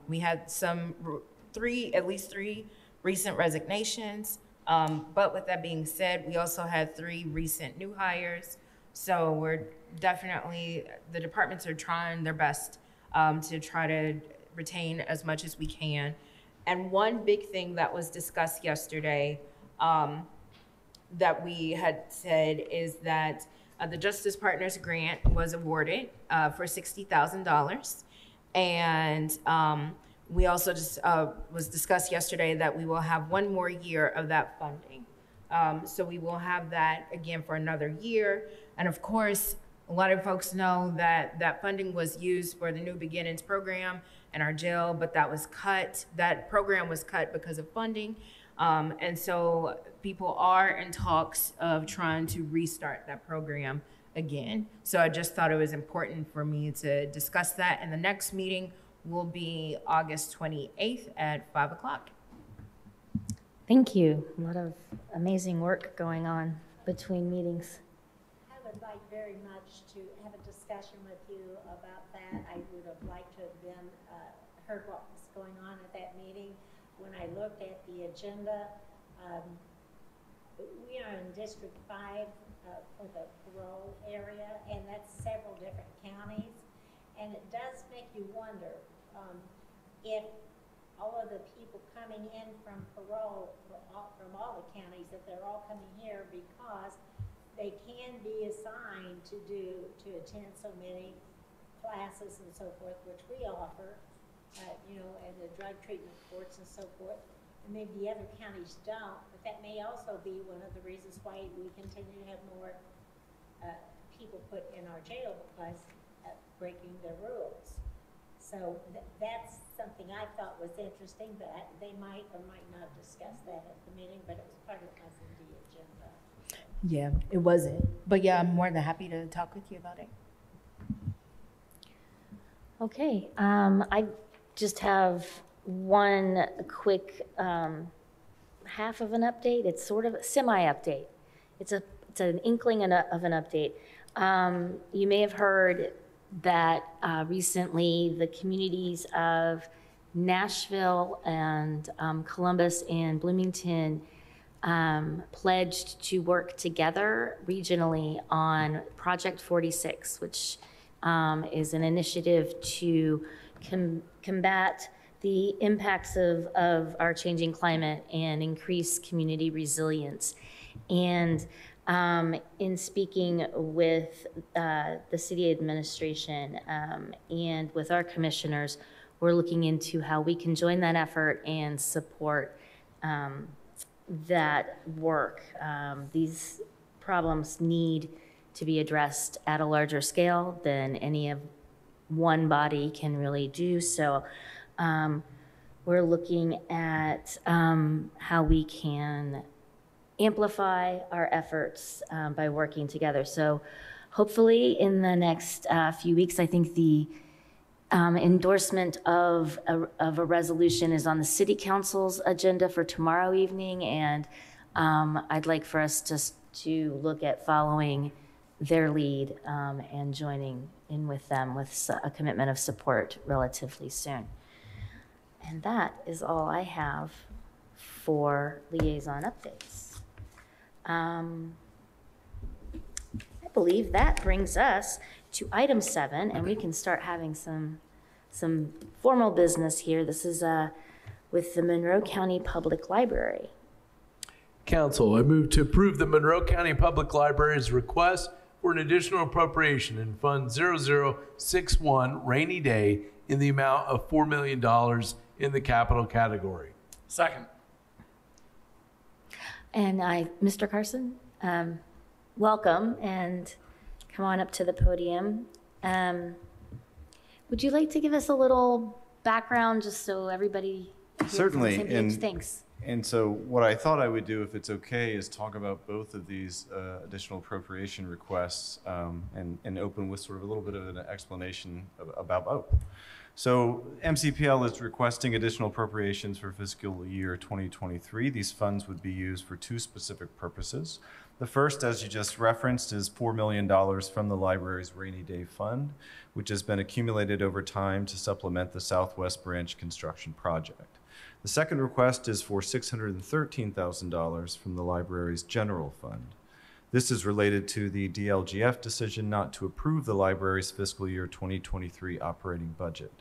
[SPEAKER 5] we had at least three recent resignations. But with that being said, we also had 3 recent new hires. So we're definitely, the departments are trying their best to try to retain as much as we can. And one big thing that was discussed yesterday that we had said is that the Justice Partners Grant was awarded for $60,000. And we also just was discussed yesterday that we will have 1 more year of that funding. So we will have that again for another year. And of course, a lot of folks know that that funding was used for the New Beginnings program in our jail, but that was cut. That program was cut because of funding. And so people are in talks of trying to restart that program again. So I just thought it was important for me to discuss that. And the next meeting will be August 28th at 5 o'clock.
[SPEAKER 1] Thank you. A lot of amazing work going on between meetings.
[SPEAKER 13] I would like very much to have a discussion with you about that. I would have liked to have been, heard what was going on at that meeting. When I looked at the agenda, we are in District 5 for the parole area, and that's several different counties. And it does make you wonder if all of the people coming in from parole from all the counties, that they're all coming here because they can be assigned to attend so many classes and so forth, which we offer, you know, and the drug treatment courts and so forth. And maybe the other counties don't, but that may also be one of the reasons why we continue to have more people put in our jail because breaking their rules. So that's something I thought was interesting, but they might or might not discuss that at the meeting, but it was part of the agenda.
[SPEAKER 5] Yeah, it wasn't. But yeah, I'm more than happy to talk with you about it.
[SPEAKER 1] Okay, I just have one quick half of an update. It's sort of a semi-update. It's an inkling of an update. You may have heard that recently the communities of Nashville and Columbus and Bloomington pledged to work together regionally on Project 46, which is an initiative to combat the impacts of our changing climate and increase community resilience. And in speaking with the city administration and with our commissioners, we're looking into how we can join that effort and support that work. These problems need to be addressed at a larger scale than any of one body can really do. So we're looking at how we can amplify our efforts by working together. So hopefully in the next few weeks, I think the endorsement of a resolution is on the city council's agenda for tomorrow evening, and I'd like for us to look at following their lead and joining in with them with a commitment of support relatively soon. And that is all I have for liaison updates. I believe that brings us to item 7, and we can start having some formal business here. This is with the Monroe County Public Library.
[SPEAKER 11] Council, I move to approve the Monroe County Public Library's request for an additional appropriation in Fund 0061 Rainy Day in the amount of $4 million in the capital category.
[SPEAKER 3] Second.
[SPEAKER 1] And Mr. Carson, welcome, and come on up to the podium. Would you like to give us a little background just so everybody here
[SPEAKER 14] Certainly.
[SPEAKER 1] is on the same page? Thanks.
[SPEAKER 14] And so what I thought I would do, if it's okay, is talk about both of these additional appropriation requests and open with sort of a little bit of an explanation about both. So MCPL is requesting additional appropriations for fiscal year 2023. These funds would be used for 2 specific purposes. The first, as you just referenced, is $4 million from the library's Rainy Day Fund, which has been accumulated over time to supplement the Southwest Branch construction project. The second request is for $613,000 from the library's general fund. This is related to the DLGF decision not to approve the library's fiscal year 2023 operating budget.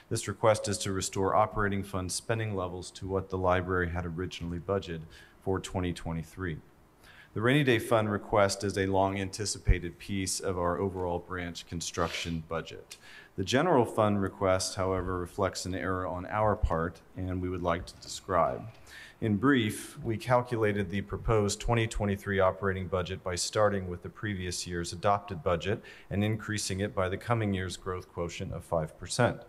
[SPEAKER 14] This request is to restore operating fund spending levels to what the library had originally budgeted for 2023. The Rainy Day Fund request is a long-anticipated piece of our overall branch construction budget. The general fund request, however, reflects an error on our part, and we would like to describe. In brief, we calculated the proposed 2023 operating budget by starting with the previous year's adopted budget and increasing it by the coming year's growth quotient of 5%.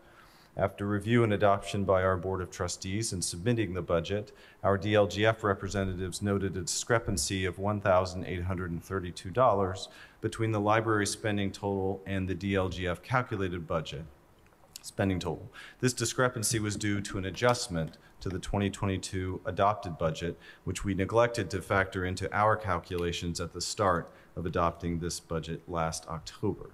[SPEAKER 14] After review and adoption by our Board of Trustees and submitting the budget, our DLGF representatives noted a discrepancy of $1,832 between the library spending total and the DLGF calculated budget spending total. This discrepancy was due to an adjustment to the 2022 adopted budget, which we neglected to factor into our calculations at the start of adopting this budget last October.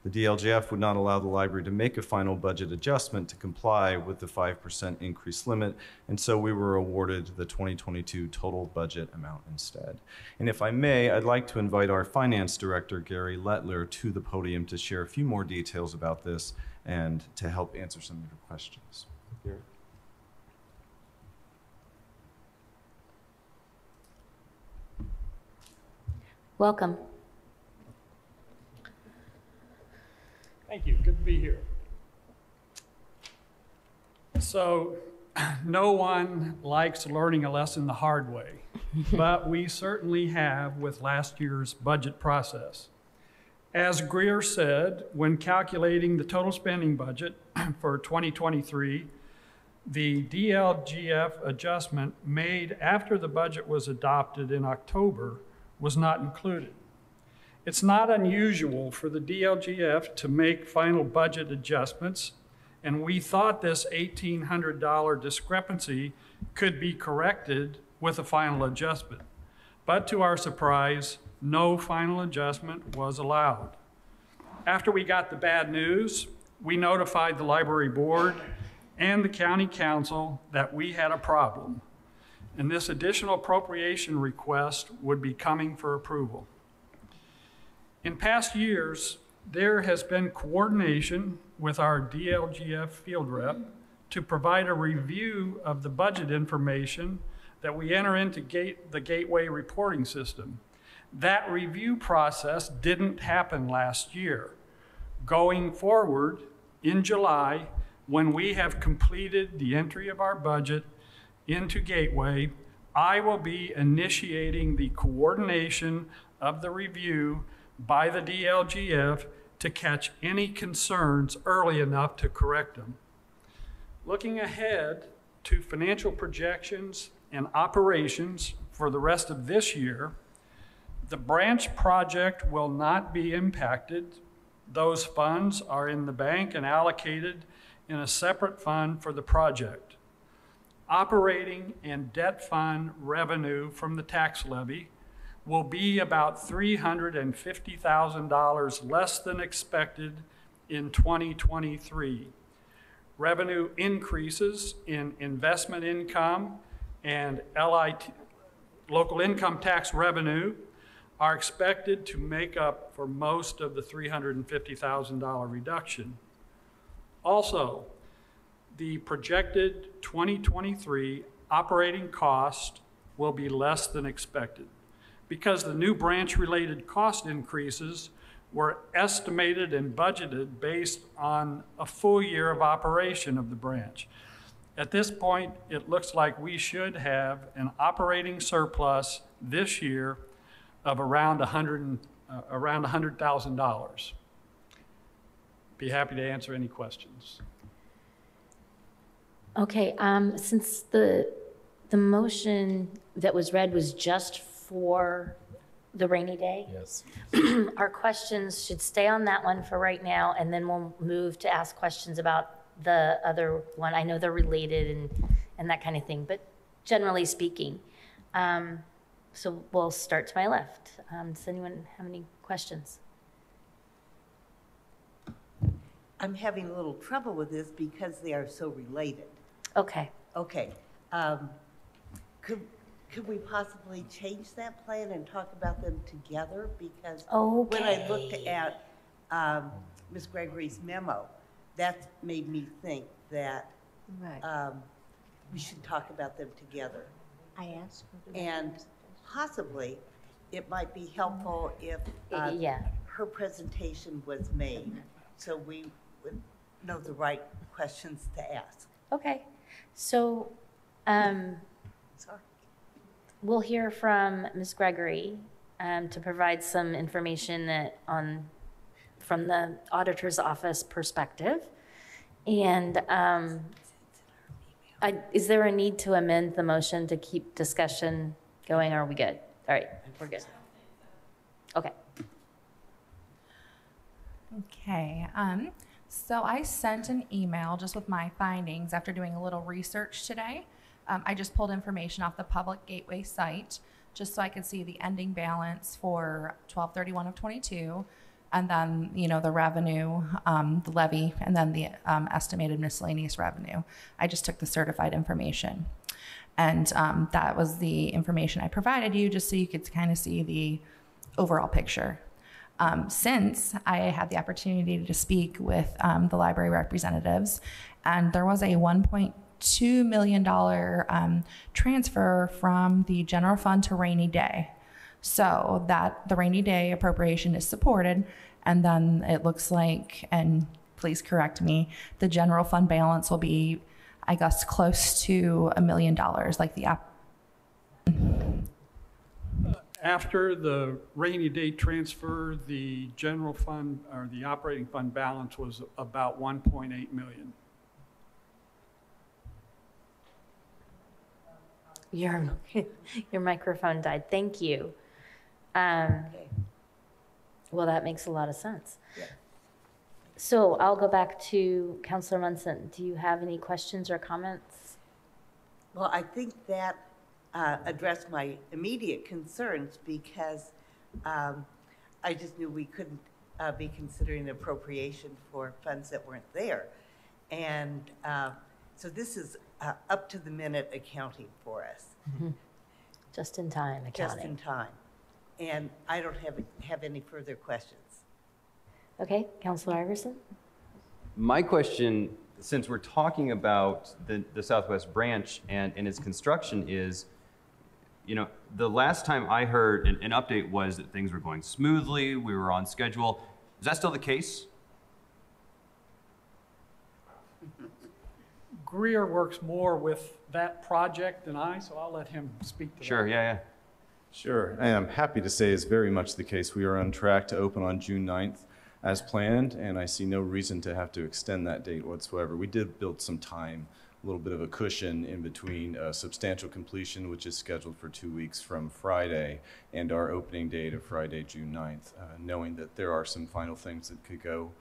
[SPEAKER 14] The DLGF would not allow the library to make a final budget adjustment to comply with the 5% increase limit, and so we were awarded the 2022 total budget amount instead. And if I may, I'd like to invite our Finance Director, Gary Lettler, to the podium to share a few more details about this and to help answer some of your questions. Gary?
[SPEAKER 1] Welcome.
[SPEAKER 15] Thank you. Good to be here. So, no one likes learning a lesson the hard way, but we certainly have with last year's budget process. As Greer said, when calculating the total spending budget for 2023, the DLGF adjustment made after the budget was adopted in October was not included. It's not unusual for the DLGF to make final budget adjustments, and we thought this $1,800 discrepancy could be corrected with a final adjustment. But to our surprise, no final adjustment was allowed. After we got the bad news, we notified the library board and the county council that we had a problem. and this additional appropriation request would be coming for approval. In past years, there has been coordination with our DLGF field rep to provide a review of the budget information that we enter into the Gateway reporting system. That review process didn't happen last year. Going forward, in July, when we have completed the entry of our budget into Gateway, I will be initiating the coordination of the review by the DLGF to catch any concerns early enough to correct them. Looking ahead to financial projections and operations for the rest of this year, the branch project will not be impacted. Those funds are in the bank and allocated in a separate fund for the project. Operating and debt fund revenue from the tax levy will be about $350,000 less than expected in 2023. Revenue increases in investment income and LIT, local income tax revenue, are expected to make up for most of the $350,000 reduction. Also, the projected 2023 operating cost will be less than expected because the new branch-related cost increases were estimated and budgeted based on a full year of operation of the branch. At this point, it looks like we should have an surplus this year of around $100,000. Be happy to answer any questions.
[SPEAKER 1] Okay, since the motion that was read was just for the rainy day,
[SPEAKER 11] Yes.
[SPEAKER 1] our questions should stay on that one for right now, and then we'll move to ask questions about the other one. I know they're related and that kind of thing, but generally speaking. So we'll start to my left. Does anyone have any questions?
[SPEAKER 2] I'm having a little trouble with this because they are so related.
[SPEAKER 1] Okay.
[SPEAKER 2] Okay. Could we possibly change that plan and talk about them together? Because when I looked at Ms. Gregory's memo, that made me think that we should talk about them together.
[SPEAKER 13] I asked for the
[SPEAKER 2] And possibly, it might be helpful if her presentation was made, so we would know the right questions to ask.
[SPEAKER 1] Okay. So
[SPEAKER 2] Sorry.
[SPEAKER 1] we'll hear from Ms. Gregory to provide some information from the auditor's office perspective. And is there a need to amend the motion to keep discussion going, or are we good? All right, we're good. Okay.
[SPEAKER 7] Okay, so I sent an email just with my findings after doing a little research today. I just pulled information off the Public Gateway site just so I could see the ending balance for 12/31 of 22, and then, you know, the revenue, the levy, and then the estimated miscellaneous revenue. I just took the certified information. And that was the information I provided you just so you could kind of see the overall picture. Since I had the opportunity to speak with the library representatives, and there was a $1.2 million transfer from the general fund to rainy day. So that the rainy day appropriation is supported, and then it looks like, and please correct me, the general fund balance will be, I guess, close to $1 million, like the
[SPEAKER 15] After the rainy day transfer, the general fund or the operating fund balance was about 1.8 million.
[SPEAKER 1] Your microphone died. Thank you. Well, that makes a lot of sense.
[SPEAKER 2] Yeah.
[SPEAKER 1] So I'll go back to Councilor Munson. Do you have any questions or comments?
[SPEAKER 2] Well, I think that addressed my immediate concerns because I just knew we couldn't be considering appropriation for funds that weren't there. And so this is up-to-the-minute accounting for us.
[SPEAKER 1] Just in time
[SPEAKER 2] Just in
[SPEAKER 1] accounting.
[SPEAKER 2] time. And I don't have any further questions.
[SPEAKER 1] Okay, Counselor Iverson?
[SPEAKER 10] My question, since we're talking about the Southwest branch and its construction is, you know, the last time I heard an update was that things were going smoothly, we were on schedule. Is that still the case?
[SPEAKER 15] Greer works more with that project than I, so I'll let him speak to that.
[SPEAKER 10] Sure, yeah.
[SPEAKER 14] Sure, and I'm happy to say it's very much the case. We are on track to open on June 9th as planned, and I see no reason to have to extend that date whatsoever. We did build some time, a little bit of a cushion in between substantial completion, which is scheduled for 2 weeks from Friday, and our opening date of Friday, June 9th, knowing that there are some final things that could go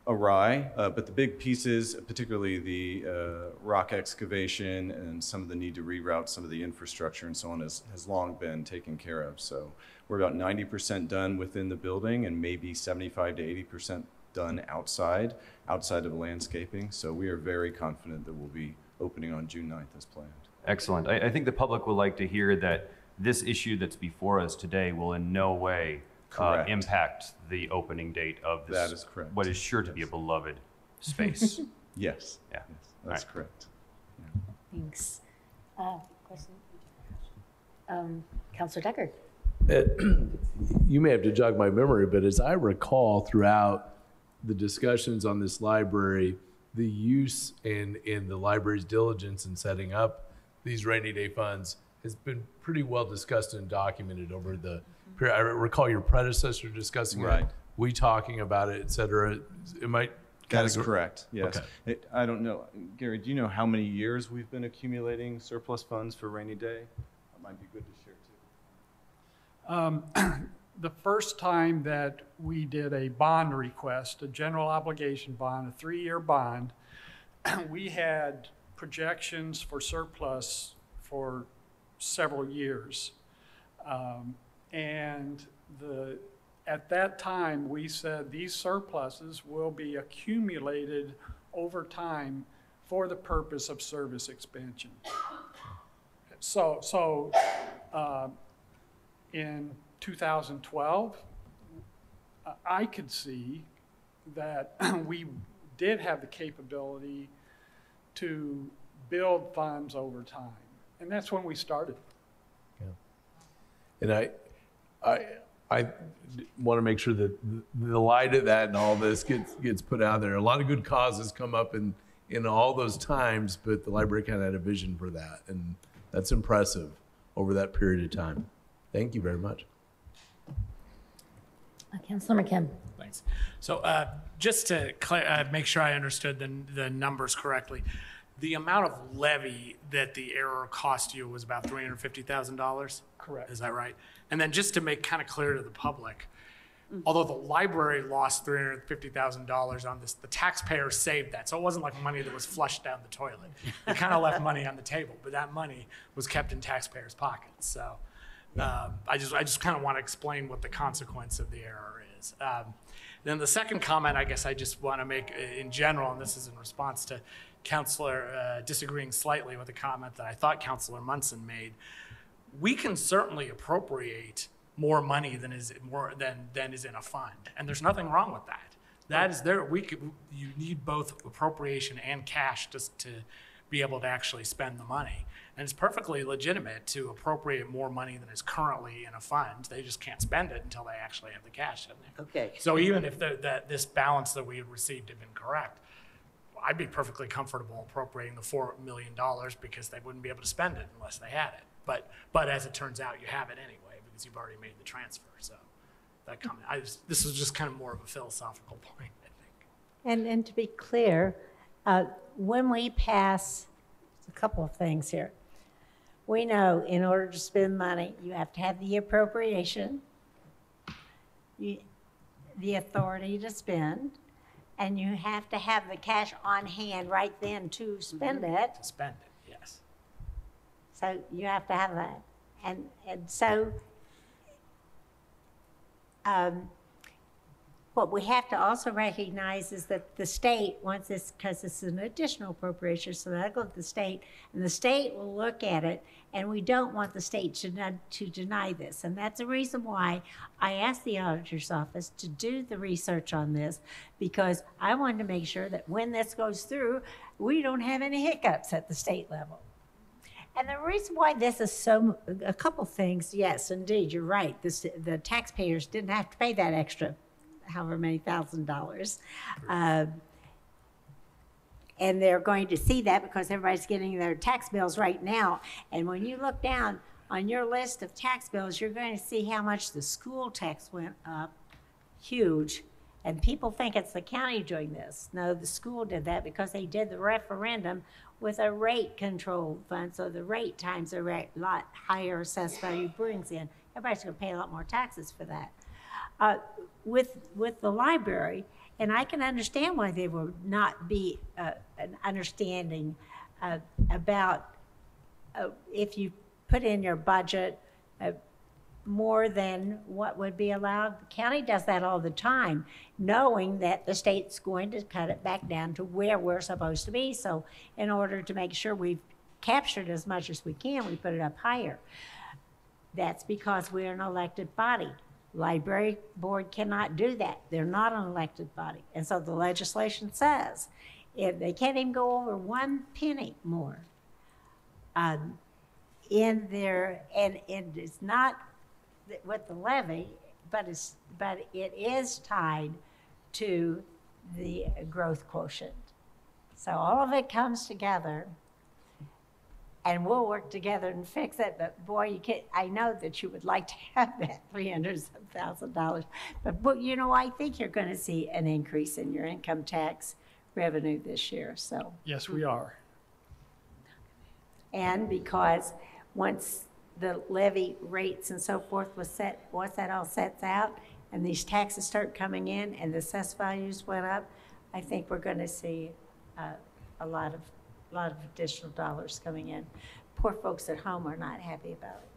[SPEAKER 14] awry, but the big pieces, particularly the rock excavation and some of the need to reroute some of the infrastructure and so on, has long been taken care of. So we're about 90% done within the building and maybe 75 to 80% done outside of landscaping. So we are very confident that we'll be opening on June 9th as planned.
[SPEAKER 10] Excellent. I think the public would like to hear that this issue that's before us today will in no way impact the opening date of this.
[SPEAKER 14] That is correct.
[SPEAKER 10] What is sure to be a beloved space.
[SPEAKER 14] Yes.
[SPEAKER 10] Yeah.
[SPEAKER 14] Yes, that's correct.
[SPEAKER 1] Thanks. Question? Counselor Deckard?
[SPEAKER 11] You may have to jog my memory, but as I recall throughout the discussions on this library, the use and the library's diligence in setting up these rainy day funds has been pretty well discussed and documented over the period. I recall your predecessor discussing it, we talking about it, et cetera. It might.
[SPEAKER 14] That is correct, yes.
[SPEAKER 11] Okay.
[SPEAKER 14] I don't know, Gary, do you know how many years we've been accumulating surplus funds for rainy day? That might be good to share too.
[SPEAKER 15] The first time that we did a bond request, a general obligation bond, a 3-year bond, we had projections for surplus for several years. At that time, we said these surpluses will be accumulated over time for the purpose of service expansion. So in 2012, I could see that we did have the capability to build funds over time. And that's when we started.
[SPEAKER 11] And I want to make sure that the light of that and all this gets put out there. A lot of good causes come up in all those times, but the library kind of had a vision for that. And that's impressive over that period of time. Thank you very much.
[SPEAKER 1] Councilor McKim.
[SPEAKER 3] Thanks. So just to make sure I understood the numbers correctly, the amount of levy that the error cost you was about $350,000?
[SPEAKER 15] Correct.
[SPEAKER 3] Is that right? And then just to make kind of clear to the public, although the library lost $350,000 on this, the taxpayer saved that. So it wasn't like money that was flushed down the toilet. They kind of left money on the table, but that money was kept in taxpayers' pockets. So I just kind of want to explain what the consequence of the error is. Then the second comment I guess I just want to make in general, and this is in response to Councilor disagreeing slightly with a comment that I thought Councilor Munson made. We can certainly appropriate more money than is in a fund, and there's nothing wrong with that. That is there. You need both appropriation and cash just to be able to actually spend the money, and it's perfectly legitimate to appropriate more money than is currently in a fund. They just can't spend it until they actually have the cash in there.
[SPEAKER 2] Okay.
[SPEAKER 3] So even if this balance that we had received had been correct, I'd be perfectly comfortable appropriating the $4 million because they wouldn't be able to spend it unless they had it. But as it turns out, you have it anyway because you've already made the transfer. So that comment, this was just kind of more of a philosophical point, I think.
[SPEAKER 13] And to be clear, when we pass, a couple of things here. We know in order to spend money, you have to have the appropriation, the authority to spend, and you have to have the cash on hand right then to spend it.
[SPEAKER 3] To spend it, yes.
[SPEAKER 13] So you have to have that. And so what we have to also recognize is that the state wants this, because it's an additional appropriation, so that'll go to the state, and the state will look at it, and we don't want the state to deny this. And that's the reason why I asked the auditor's office to do the research on this, because I wanted to make sure that when this goes through, we don't have any hiccups at the state level. And the reason why this is so, a couple things, yes, indeed, you're right. The taxpayers didn't have to pay that extra, however many $1,000. And they're going to see that because everybody's getting their tax bills right now. And when you look down on your list of tax bills, you're going to see how much the school tax went up, huge. And people think it's the county doing this. No, the school did that because they did the referendum with a rate control fund, so the rate times a lot higher assessed value brings in. Everybody's going to pay a lot more taxes for that. With the library, and I can understand why there would not be an understanding about if you put in your budget more than what would be allowed. The county does that all the time, knowing that the state's going to cut it back down to where we're supposed to be. So in order to make sure we've captured as much as we can, we put it up higher. That's because we're an elected body. Library board cannot do that. They're not an elected body. And so the legislation says if they can't even go over 1 penny more in their, and it's not with the levy, but it is tied to the growth quotient. So all of it comes together, and we'll work together and fix it. But boy, you can't, I know that you would like to have that $300,000, but you know, I think you're going to see an increase in your income tax revenue this year. So
[SPEAKER 15] Yes, we are.
[SPEAKER 13] and because once the levy rates and so forth was set, once that all sets out and these taxes start coming in and the assessed values went up, I think we're going to see a lot of additional dollars coming in. Poor folks at home are not happy about it.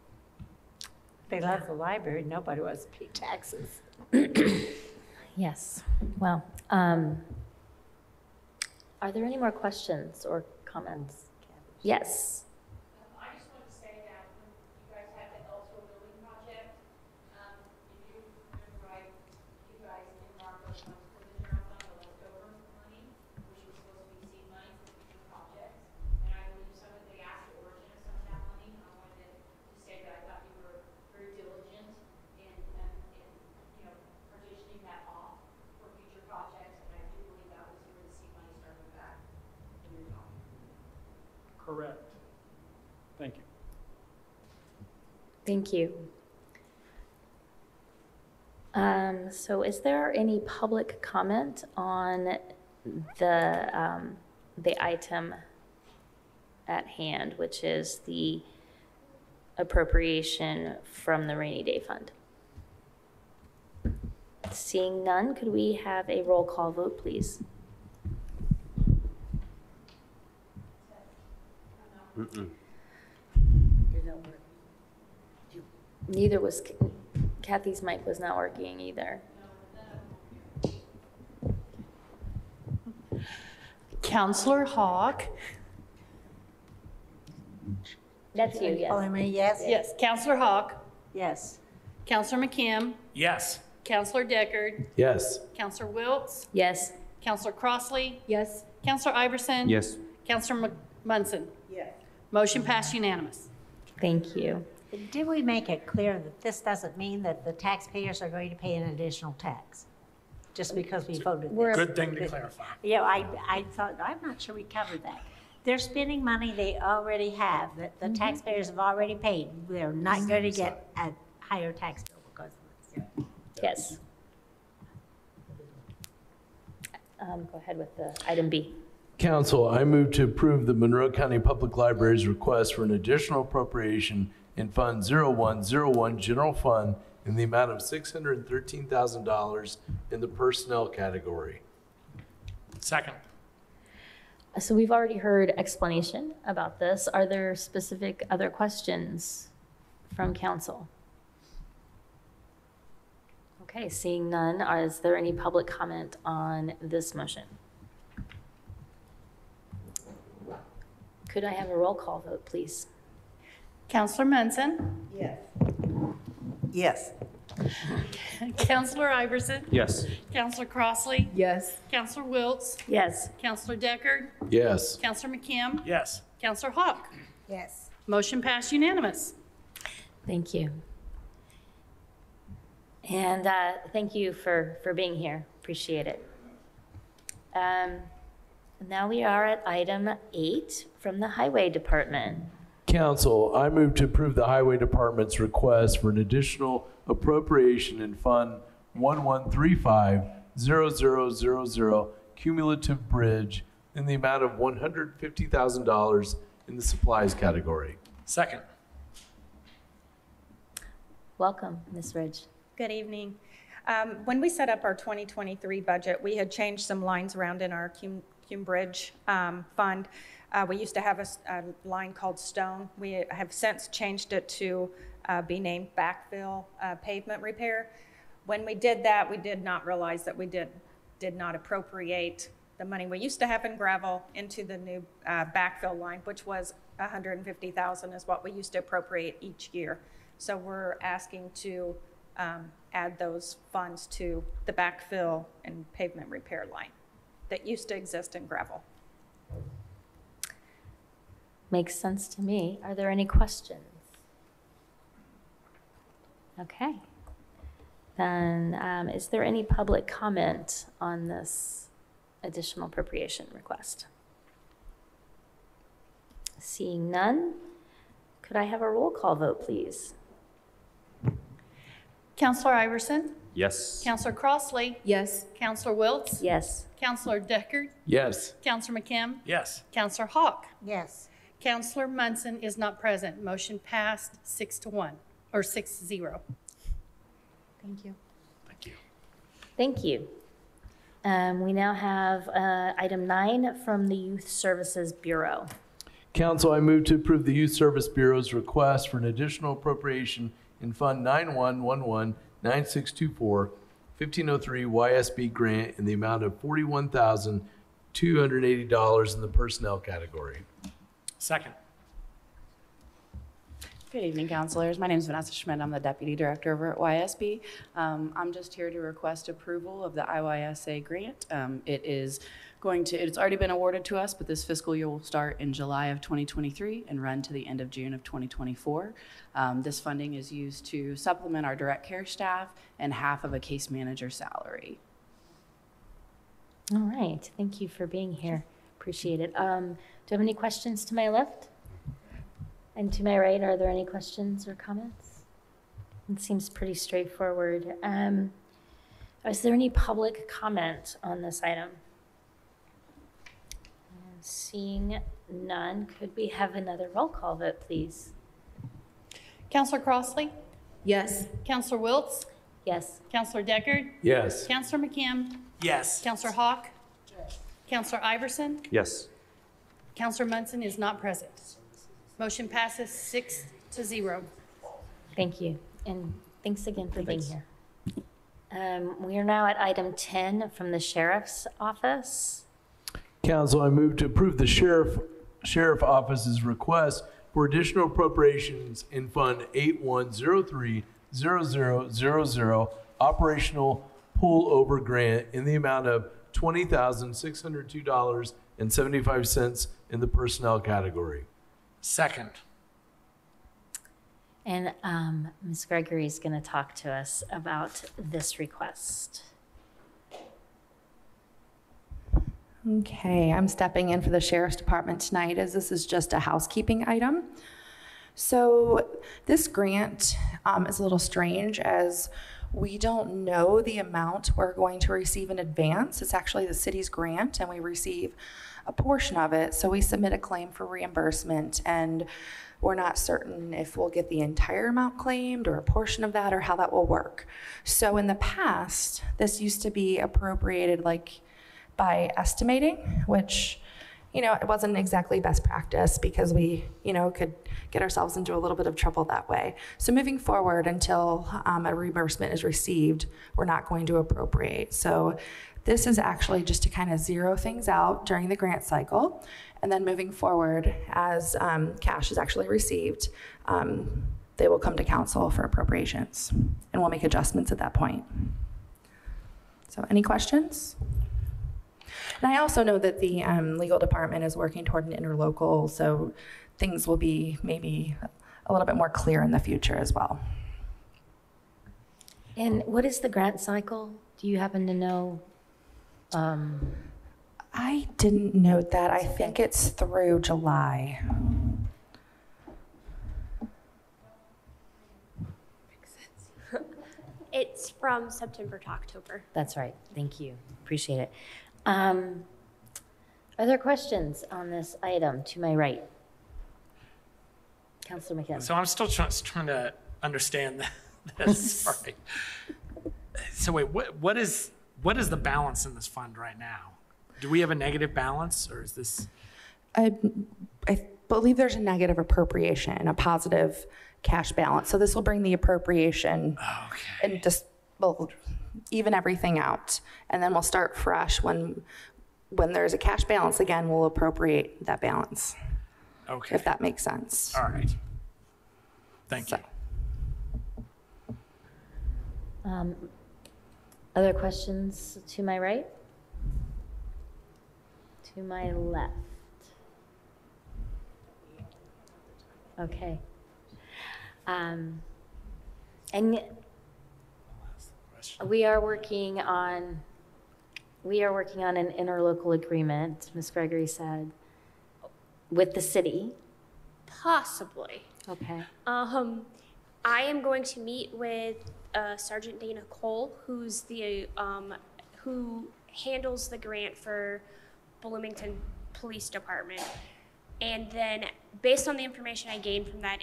[SPEAKER 13] They love the library. Nobody wants to pay taxes.
[SPEAKER 1] Yes. Well, are there any more questions or comments? Yes.
[SPEAKER 8] I just wanted to say that when you guys had the Elsewhere building project, if you remember right, you guys earmarked those funds for the general fund, the leftover money, which was supposed to be seed money for future projects. And I believe they asked the origin of some of that money. I wanted to say that I thought you were very diligent in partitioning that off for future projects. And I do believe that was where the seed money started back in your time.
[SPEAKER 15] Correct. Thank you.
[SPEAKER 1] Thank you. So is there any public comment on the item at hand, which is the appropriation from the rainy day fund? Seeing none, could we have a roll call vote, please? Neither was, Kathy's mic was not working either.
[SPEAKER 4] Counselor Hawk.
[SPEAKER 1] That's you, yes.
[SPEAKER 13] Calling me yes?
[SPEAKER 4] Yes, Counselor Hawk.
[SPEAKER 13] Yes.
[SPEAKER 4] Counselor McKim.
[SPEAKER 3] Yes.
[SPEAKER 4] Counselor Deckard.
[SPEAKER 11] Yes.
[SPEAKER 4] Counselor Wiltz.
[SPEAKER 1] Yes.
[SPEAKER 4] Counselor Crossley.
[SPEAKER 5] Yes.
[SPEAKER 4] Counselor Iverson.
[SPEAKER 10] Yes.
[SPEAKER 4] Counselor Munson.
[SPEAKER 13] Yes.
[SPEAKER 4] Motion passed unanimous.
[SPEAKER 1] Thank you.
[SPEAKER 13] Did we make it clear that this doesn't mean that the taxpayers are going to pay an additional tax? Just because we voted this?
[SPEAKER 3] Good thing to clarify.
[SPEAKER 13] Yeah, I thought, I'm not sure we covered that. They're spending money they already have, that the taxpayers have already paid. They're not going to get a higher tax bill because of this.
[SPEAKER 1] Yes. Go ahead with the item B.
[SPEAKER 11] Council, I move to approve the Monroe County Public Library's request for an additional appropriation in Fund 0101 General Fund in the amount of $613,000 in the personnel category.
[SPEAKER 3] Second.
[SPEAKER 1] So we've already heard explanation about this. Are there specific other questions from council? Okay, seeing none, is there any public comment on this motion? Could I have a roll call vote, please?
[SPEAKER 4] Counselor Munson?
[SPEAKER 2] Yes. Yes.
[SPEAKER 4] Counselor Iverson?
[SPEAKER 10] Yes.
[SPEAKER 4] Counselor Crossley?
[SPEAKER 5] Yes.
[SPEAKER 4] Counselor Wiltz?
[SPEAKER 1] Yes.
[SPEAKER 4] Counselor Deckard?
[SPEAKER 11] Yes.
[SPEAKER 4] Counselor McKim?
[SPEAKER 3] Yes.
[SPEAKER 4] Counselor Hawk?
[SPEAKER 13] Yes.
[SPEAKER 4] Motion passed unanimous.
[SPEAKER 1] Thank you. And thank you for being here. Appreciate it. Now we are at item 8 from the Highway Department.
[SPEAKER 11] Council, I move to approve the Highway Department's request for an additional appropriation in Fund 1135-0000 Cumulative Bridge in the amount of $150,000 in the supplies category.
[SPEAKER 3] Second.
[SPEAKER 1] Welcome, Ms. Ridge.
[SPEAKER 16] Good evening. When we set up our 2023 budget, we had changed some lines around in our Cum Bridge fund. We used to have a line called Stone. We have since changed it to be named Backfill Pavement Repair. When we did that, we did not realize that we did not appropriate the money we used to have in gravel into the new backfill line, which was $150,000 is what we used to appropriate each year. So we're asking to add those funds to the backfill and pavement repair line that used to exist in gravel.
[SPEAKER 1] Makes sense to me. Are there any questions? Okay. Then is there any public comment on this additional appropriation request? Seeing none, could I have a roll call vote, please?
[SPEAKER 4] Counselor Iverson?
[SPEAKER 10] Yes.
[SPEAKER 4] Counselor Crossley?
[SPEAKER 5] Yes.
[SPEAKER 4] Counselor Wiltz?
[SPEAKER 1] Yes.
[SPEAKER 4] Counselor Deckard?
[SPEAKER 11] Yes.
[SPEAKER 4] Counselor McKim?
[SPEAKER 3] Yes.
[SPEAKER 4] Counselor Hawk?
[SPEAKER 13] Yes.
[SPEAKER 4] Counselor Munson is not present. Motion passed 6-1, or 6-0.
[SPEAKER 5] Thank you.
[SPEAKER 3] Thank you.
[SPEAKER 1] Thank you. We now have item 9 from the Youth Services Bureau.
[SPEAKER 11] Council, I move to approve the Youth Service Bureau's request for an additional appropriation in Fund 9111-9624, 1503 YSB grant in the amount of $41,280 in the personnel category.
[SPEAKER 3] Second.
[SPEAKER 17] Good evening, councilors. My name is Vanessa Schmidt. I'm the Deputy Director over at YSB. I'm just here to request approval of the IYSA grant. It's already been awarded to us, but this fiscal year will start in July of 2023 and run to the end of June of 2024. This funding is used to supplement our direct care staff and half of a case manager salary.
[SPEAKER 1] All right. Thank you for being here. Appreciate it. Do you have any questions to my left? And to my right, are there any questions or comments? It seems pretty straightforward. Is there any public comment on this item? Seeing none, could we have another roll call vote, please?
[SPEAKER 4] Counselor Crossley?
[SPEAKER 5] Yes.
[SPEAKER 4] Counselor Wiltz?
[SPEAKER 1] Yes.
[SPEAKER 4] Counselor Deckard?
[SPEAKER 11] Yes.
[SPEAKER 4] Counselor McKim?
[SPEAKER 3] Yes.
[SPEAKER 4] Counselor Hawk? Counselor Iverson?
[SPEAKER 10] Yes.
[SPEAKER 4] Counselor Munson is not present. Motion passes 6-0.
[SPEAKER 1] Thank you. And thanks again for being here. We are now at item 10 from the Sheriff's Office.
[SPEAKER 11] Council, I move to approve the Sheriff Office's request for additional appropriations in Fund 8103-0000 Operational Pullover Grant in the amount of $20,602.75 in the personnel category.
[SPEAKER 3] Second.
[SPEAKER 1] And Ms. Gregory is going to talk to us about this request.
[SPEAKER 7] Okay, I'm stepping in for the Sheriff's Department tonight as this is just a housekeeping item. So this grant is a little strange as we don't know the amount we're going to receive in advance. It's actually the city's grant and we receive a portion of it. So we submit a claim for reimbursement and we're not certain if we'll get the entire amount claimed or a portion of that or how that will work. So in the past, this used to be appropriated like by estimating, which it wasn't exactly best practice because we, could get ourselves into a little bit of trouble that way. So moving forward, until a reimbursement is received, we're not going to appropriate. So this is actually just to kind of zero things out during the grant cycle. And then moving forward, as cash is actually received, they will come to council for appropriations, and we'll make adjustments at that point. So any questions? And I also know that the legal department is working toward an interlocal, so things will be maybe a little bit more clear in the future as well.
[SPEAKER 1] And what is the grant cycle? Do you happen to know?
[SPEAKER 7] I didn't note that. I think it's through July.
[SPEAKER 18] It's from September to October.
[SPEAKER 1] That's right. Thank you. Appreciate it. Are there questions on this item to my right? Councilor McKim.
[SPEAKER 3] So I'm still trying to understand this. Sorry. So wait, what is the balance in this fund right now? Do we have a negative balance, or is this?
[SPEAKER 7] I believe there's a negative appropriation and a positive cash balance. So this will bring the appropriation and just even everything out. And then we'll start fresh when there's a cash balance again, we'll appropriate that balance.
[SPEAKER 3] Okay.
[SPEAKER 7] If that makes sense.
[SPEAKER 3] All right. Thank you.
[SPEAKER 1] Other questions to my right? To my left? Okay. And we are working on an interlocal agreement, Ms. Gregory said, with the city.
[SPEAKER 18] Possibly.
[SPEAKER 1] Okay.
[SPEAKER 18] I am going to meet with Sergeant Dana Cole, who's the who handles the grant for Bloomington Police Department. And then, based on the information I gained from that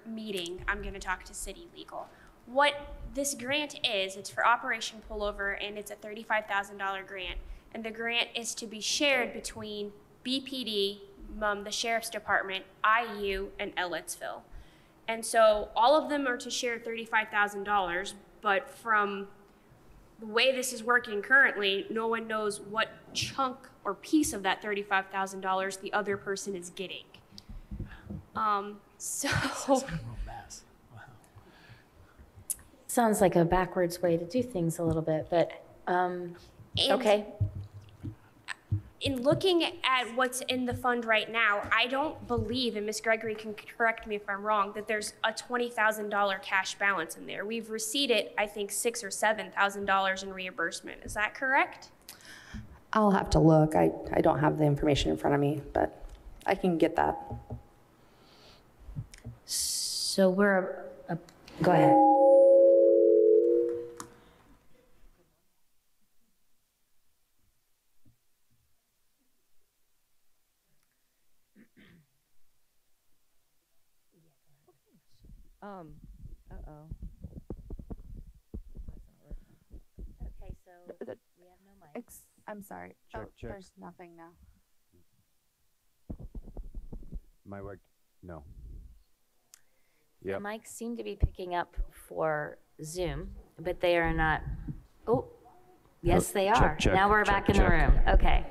[SPEAKER 18] meeting, I'm going to talk to City Legal. What this grant is, it's for Operation Pullover, and it's a $35,000 grant. And the grant is to be shared between BPD, the Sheriff's Department, IU, and Ellettsville. And so all of them are to share $35,000, but from the way this is working currently, no one knows what chunk or piece of that $35,000 the other person is getting.
[SPEAKER 1] Sounds like a backwards way to do things a little bit, but okay.
[SPEAKER 18] In looking at what's in the fund right now, I don't believe, and Ms. Gregory can correct me if I'm wrong, that there's a $20,000 cash balance in there. We've received, I think, $6,000 or $7,000 in reimbursement. Is that correct?
[SPEAKER 7] I'll have to look. I don't have the information in front of me, but I can get that.
[SPEAKER 1] So go ahead.
[SPEAKER 19] Uh-oh.
[SPEAKER 1] Okay, so we have no mic.
[SPEAKER 7] I'm sorry.
[SPEAKER 10] Check.
[SPEAKER 7] There's nothing now.
[SPEAKER 10] My work? No.
[SPEAKER 1] The
[SPEAKER 10] Yep.
[SPEAKER 1] mics seem to be picking up for Zoom, but they are not. Oh, yes, they are.
[SPEAKER 10] Check,
[SPEAKER 1] now we're
[SPEAKER 10] check,
[SPEAKER 1] back in the room. Okay.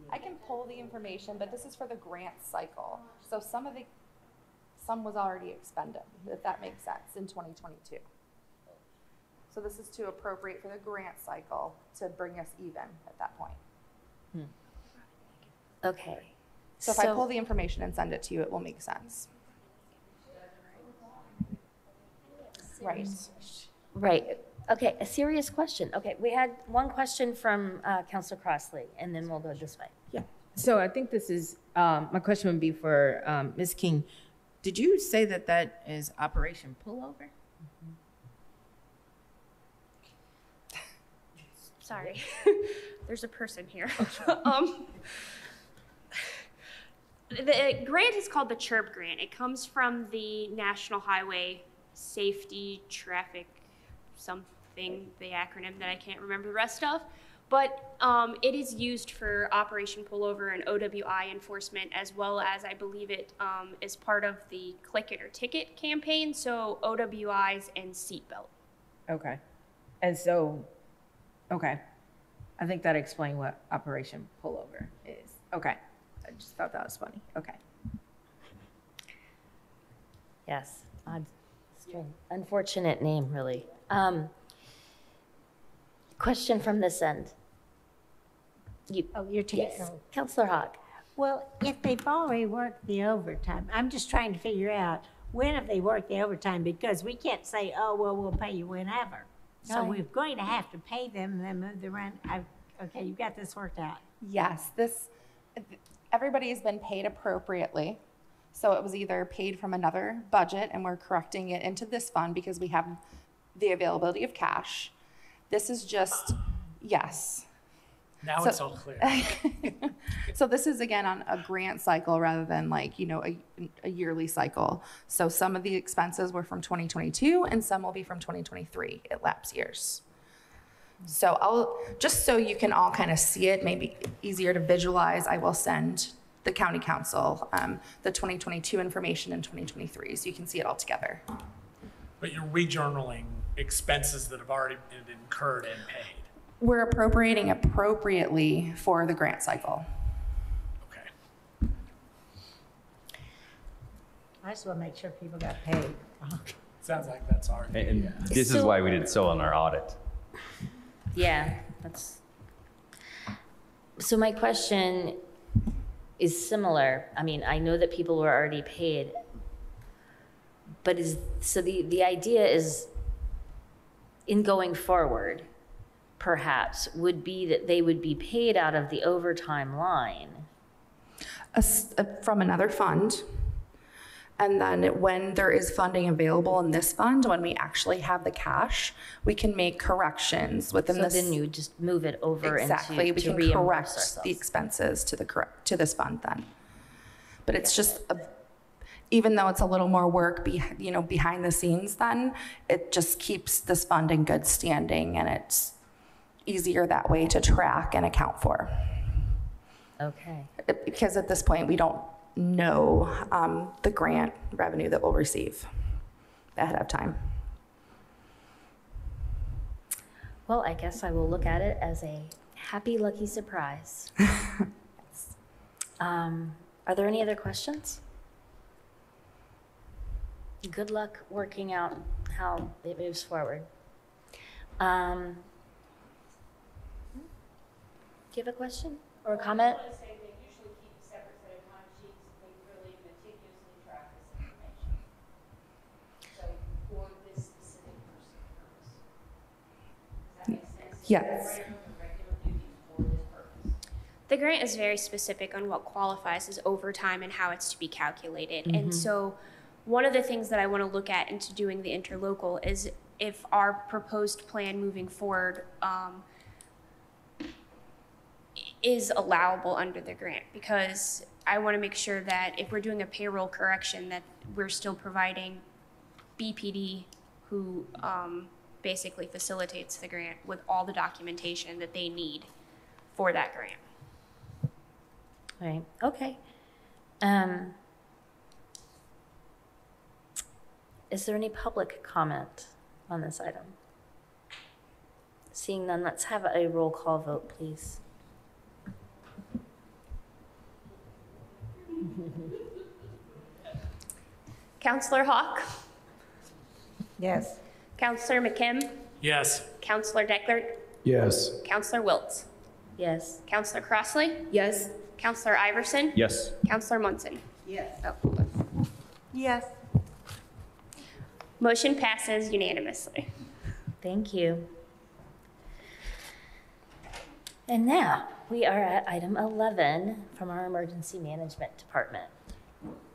[SPEAKER 7] I can pull the information, but this is for the grant cycle. So some was already expended, if that makes sense, in 2022. So this is to appropriate for the grant cycle to bring us even at that point.
[SPEAKER 1] Okay.
[SPEAKER 7] So if I pull the information and send it to you, it will make sense. Right.
[SPEAKER 1] Right. Okay, a serious question. Okay, we had one question from Councilor Crossley, and then we'll go this way.
[SPEAKER 19] Yeah. So I think this is, my question would be for Ms. King. Did you say that is Operation Pullover?
[SPEAKER 18] Sorry. There's a person here. The grant is called the CHIRP grant. It comes from the National Highway Safety Traffic something, the acronym that I can't remember the rest of. But it is used for Operation Pullover and OWI enforcement, as well as I believe it is part of the Click It or Ticket campaign, so OWIs and seatbelt.
[SPEAKER 19] Okay. And so, okay. I think that explained what Operation Pullover is. Okay. I just thought that was funny. Okay.
[SPEAKER 1] Yes, odd, strange, unfortunate name, really. Question from this end.
[SPEAKER 13] You're taking.
[SPEAKER 1] Yes, Counselor Hawk.
[SPEAKER 13] Well, if they've already worked the overtime, I'm just trying to figure out when have they worked the overtime, because we can't say, oh, well, we'll pay you whenever. So
[SPEAKER 7] Right.
[SPEAKER 13] we're going to have to pay them and then move the rent. Okay, you got this worked out.
[SPEAKER 7] Yes, everybody has been paid appropriately. So it was either paid from another budget and we're correcting it into this fund because we have the availability of cash. This is just, yes.
[SPEAKER 3] Now it's all clear.
[SPEAKER 7] So this is again on a grant cycle rather than like, a yearly cycle. So some of the expenses were from 2022 and some will be from 2023. It lapse years. So I'll, just so you can all kind of see it, maybe easier to visualize, I will send the county council the 2022 information in 2023 so you can see it all together.
[SPEAKER 3] But you're rejournaling expenses that have already been incurred and paid.
[SPEAKER 7] We're appropriating appropriately for the grant cycle.
[SPEAKER 3] Okay.
[SPEAKER 13] I just want to make sure people got paid.
[SPEAKER 3] Sounds like that's our.
[SPEAKER 10] And this is why we did so on our audit.
[SPEAKER 1] Yeah, that's. So my question is similar. I mean, I know that people were already paid, but the idea is in going forward, perhaps, would be that they would be paid out of the overtime line.
[SPEAKER 7] From another fund. And then when there is funding available in this fund, when we actually have the cash, we can make corrections within this.
[SPEAKER 1] So then you would just move it over
[SPEAKER 7] exactly.
[SPEAKER 1] into,
[SPEAKER 7] we can correct the expenses to this fund then. But it's just, even though it's a little more work, behind the scenes then, it just keeps this fund in good standing and it's easier that way to track and account for.
[SPEAKER 1] Okay.
[SPEAKER 7] Because at this point, we don't know the grant revenue that we'll receive ahead of time.
[SPEAKER 1] Well, I guess I will look at it as a happy, lucky surprise. Are there any other questions? Good luck working out how it moves forward. Do you have a question or a comment?
[SPEAKER 8] I want to say they usually keep a separate set of time sheets. They really meticulously track this information. So for this specific person purpose. Does that make sense?
[SPEAKER 7] Yes.
[SPEAKER 18] The grant is very specific on what qualifies as overtime and how it's to be calculated. And so one of the things that I want to look at into doing the interlocal is if our proposed plan moving forward is allowable under the grant, because I want to make sure that if we're doing a payroll correction that we're still providing BPD, who basically facilitates the grant, with all the documentation that they need for that grant.
[SPEAKER 1] Right, okay. Is there any public comment on this item? Seeing none, let's have a roll call vote, please.
[SPEAKER 18] Counselor Hawk?
[SPEAKER 13] Yes.
[SPEAKER 18] Counselor McKim?
[SPEAKER 3] Yes.
[SPEAKER 18] Counselor Deckler?
[SPEAKER 11] Yes.
[SPEAKER 18] Counselor Wiltz?
[SPEAKER 1] Yes.
[SPEAKER 18] Counselor Crossley?
[SPEAKER 19] Yes.
[SPEAKER 18] Counselor Iverson?
[SPEAKER 10] Yes.
[SPEAKER 18] Counselor Munson?
[SPEAKER 13] Yes.
[SPEAKER 18] Oh.
[SPEAKER 13] Yes.
[SPEAKER 18] Motion passes unanimously.
[SPEAKER 1] Thank you. And now we are at item 11 from our Emergency Management Department.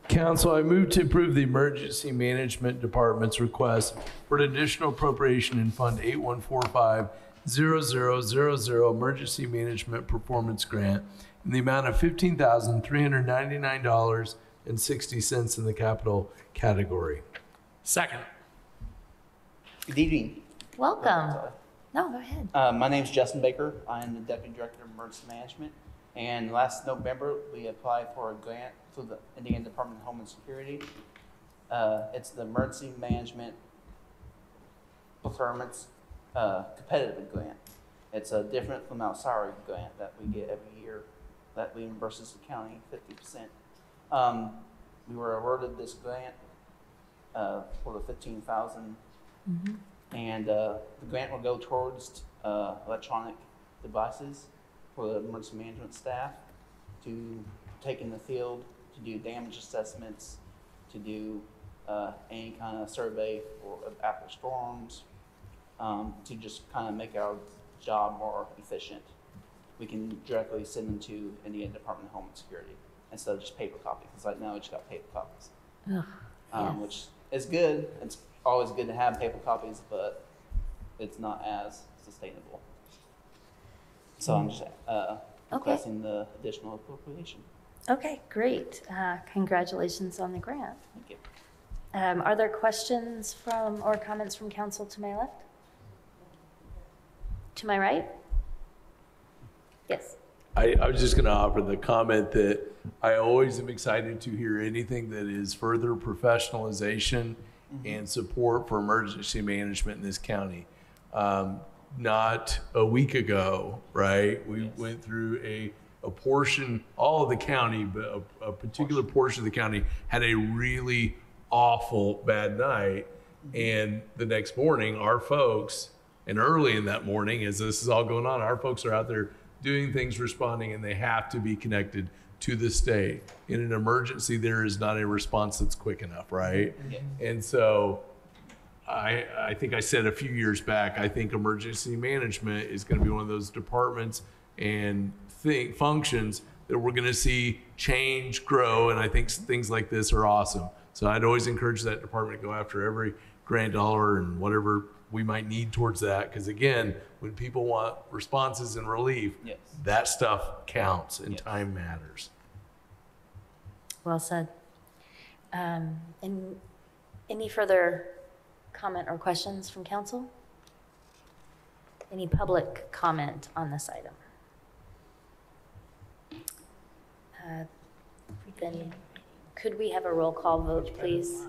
[SPEAKER 11] Council, I move to approve the Emergency Management Department's request for an additional appropriation in Fund 8145-0000 Emergency Management Performance Grant in the amount of $15,399.60 in the capital category.
[SPEAKER 3] Second.
[SPEAKER 20] Good evening.
[SPEAKER 1] Welcome. No, go ahead.
[SPEAKER 20] My name's Justin Baker. I'm the Deputy Director of Emergency Management. And last November, we applied for a grant through the Indiana Department of Homeland Security. It's the Emergency Management Performance Competitive Grant. It's a different from our salary grant that we get every year that reimburses the county 50%. We were awarded this grant for the $15,000. And the grant will go towards electronic devices for the emergency management staff to take in the field, to do damage assessments, to do any kind of survey for after storms, to just kind of make our job more efficient. We can directly send them to Indiana Department of Homeland Security instead of just paper copies, because right now we just got paper copies, which is good. It's always good to have paper copies, but it's not as sustainable. So I'm just requesting the additional appropriation.
[SPEAKER 1] Okay, great. Congratulations on the grant.
[SPEAKER 20] Thank you.
[SPEAKER 1] Are there questions from or comments from council to my left? To my right? Yes.
[SPEAKER 11] I was just going to offer the comment that I always am excited to hear anything that is further professionalization and support for emergency management in this county. Not a week ago, right? We went through a portion, all of the county, but a particular portion of the county had a really awful bad night. And the next morning, our folks, and early in that morning, as this is all going on, our folks are out there doing things, responding, and they have to be connected to the state. In an emergency, there is not a response that's quick enough, right? And so I think I said a few years back, I think emergency management is going to be one of those departments and functions that we're going to see change, grow, and I think things like this are awesome. So I'd always encourage that department to go after every grant dollar and whatever we might need towards that, because again, when people want responses and relief, that stuff counts and time matters.
[SPEAKER 1] Well said. And any further comment or questions from council? Any public comment on this item? Then could we have a roll call vote, please?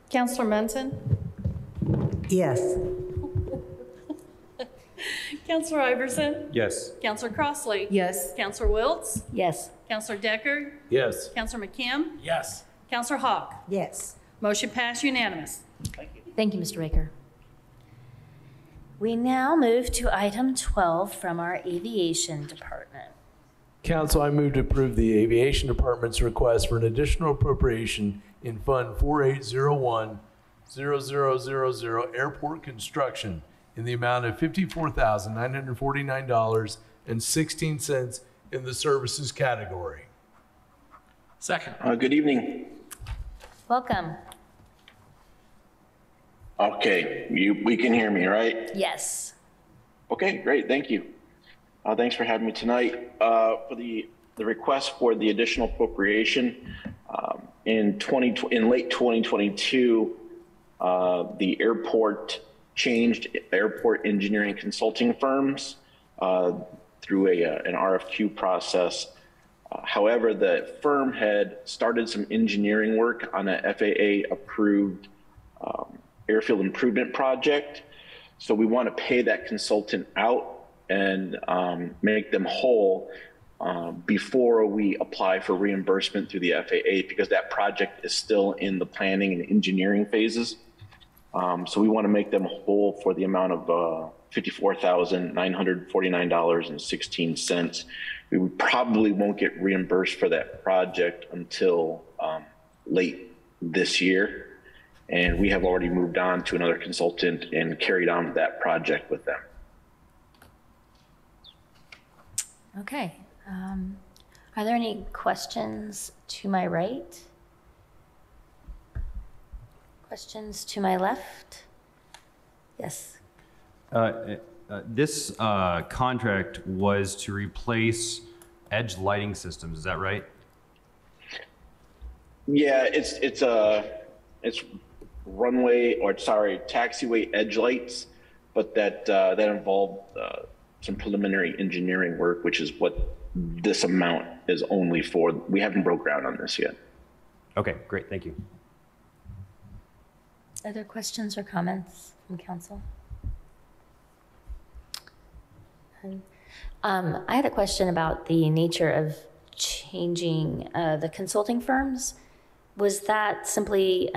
[SPEAKER 4] Counselor Munson?
[SPEAKER 2] Yes.
[SPEAKER 4] Counselor Iverson?
[SPEAKER 10] Yes.
[SPEAKER 4] Counselor Crossley?
[SPEAKER 5] Yes.
[SPEAKER 4] Counselor Wiltz?
[SPEAKER 1] Yes.
[SPEAKER 4] Counselor Decker?
[SPEAKER 11] Yes.
[SPEAKER 4] Counselor McKim?
[SPEAKER 3] Yes.
[SPEAKER 4] Counselor Hawk?
[SPEAKER 13] Yes.
[SPEAKER 4] Motion passed unanimous.
[SPEAKER 1] Thank you, Mr. Baker. We now move to item 12 from our aviation department.
[SPEAKER 11] Council, I move to approve the aviation department's request for an additional appropriation in Fund 4801-0000 Airport Construction in the amount of $54,949.16 in the services category.
[SPEAKER 3] Second.
[SPEAKER 21] Good evening.
[SPEAKER 1] Welcome.
[SPEAKER 21] Okay, we can hear me, right?
[SPEAKER 1] Yes.
[SPEAKER 21] Okay, great, thank you. Thanks for having me tonight. For the request for the additional appropriation, in late 2022, the airport changed airport engineering consulting firms through an RFQ process. However, the firm had started some engineering work on a FAA approved airfield improvement project. So we want to pay that consultant out and make them whole before we apply for reimbursement through the FAA, because that project is still in the planning and engineering phases. So we want to make them whole for the amount of $54,949.16. We probably won't get reimbursed for that project until late this year. And we have already moved on to another consultant and carried on that project with them.
[SPEAKER 1] Okay. Are there any questions to my right? Questions to my left? Yes.
[SPEAKER 10] This contract was to replace edge lighting systems, is that right?
[SPEAKER 21] Yeah, it's runway, or sorry, taxiway edge lights, but that involved some preliminary engineering work, which is what this amount is only for. We haven't broke ground on this yet.
[SPEAKER 10] Okay, great, thank you.
[SPEAKER 1] Other questions or comments from council? I had a question about the nature of changing the consulting firms. Was that simply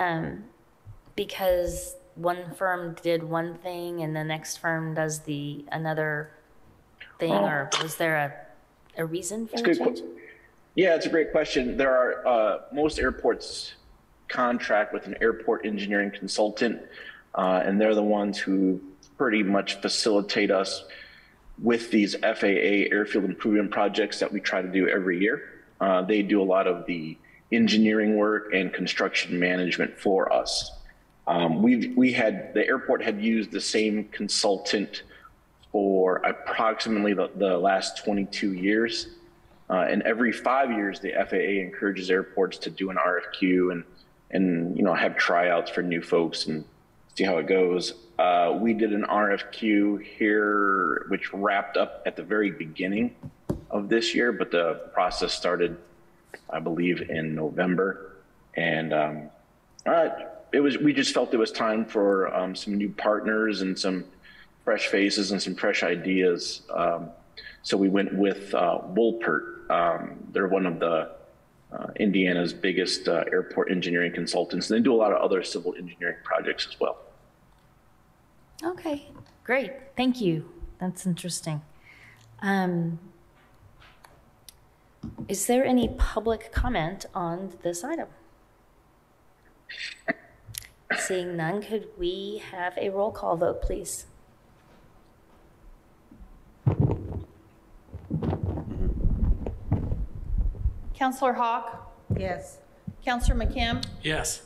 [SPEAKER 1] because one firm did one thing and the next firm does another thing, or was there a reason for the change?
[SPEAKER 21] Yeah, it's a great question. There are most airports contract with an airport engineering consultant, and they're the ones who pretty much facilitate us with these FAA airfield improvement projects that we try to do every year. They do a lot of the engineering work and construction management for us. The airport had used the same consultant for approximately the last 22 years. And every 5 years, the FAA encourages airports to do an RFQ and have tryouts for new folks and see how it goes. We did an RFQ here, which wrapped up at the very beginning of this year, but the process started, I believe, in November. And we just felt it was time for some new partners and some fresh faces and some fresh ideas. So we went with Woolpert. They're one of the Indiana's biggest airport engineering consultants. And they do a lot of other civil engineering projects as well.
[SPEAKER 1] Okay, great. Thank you. That's interesting. Is there any public comment on this item? Seeing none, could we have a roll call vote, please?
[SPEAKER 4] Counselor Hawk?
[SPEAKER 2] Yes.
[SPEAKER 4] Counselor McKim?
[SPEAKER 3] Yes.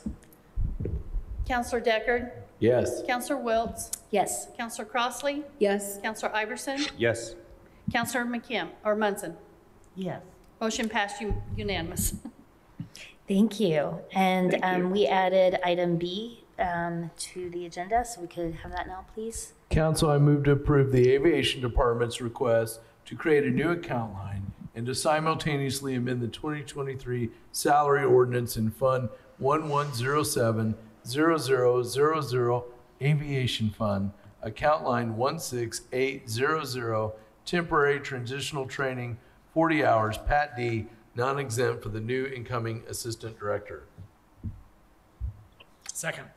[SPEAKER 4] Counselor Deckard?
[SPEAKER 11] Yes.
[SPEAKER 4] Counselor Wiltz?
[SPEAKER 1] Yes.
[SPEAKER 4] Counselor Crossley?
[SPEAKER 5] Yes.
[SPEAKER 4] Counselor Iverson?
[SPEAKER 10] Yes.
[SPEAKER 4] Counselor McKim, or Munson?
[SPEAKER 2] Yes.
[SPEAKER 4] Motion passed unanimous.
[SPEAKER 1] Thank you. And we added item B to the agenda, so we could have that now, please.
[SPEAKER 11] Council, I move to approve the Aviation Department's request to create a new account line and to simultaneously amend the 2023 salary ordinance in Fund 1107-0000 Aviation Fund, account line 16800, temporary transitional training, 40 hours, Pat D, non-exempt for the new incoming assistant director.
[SPEAKER 3] Second.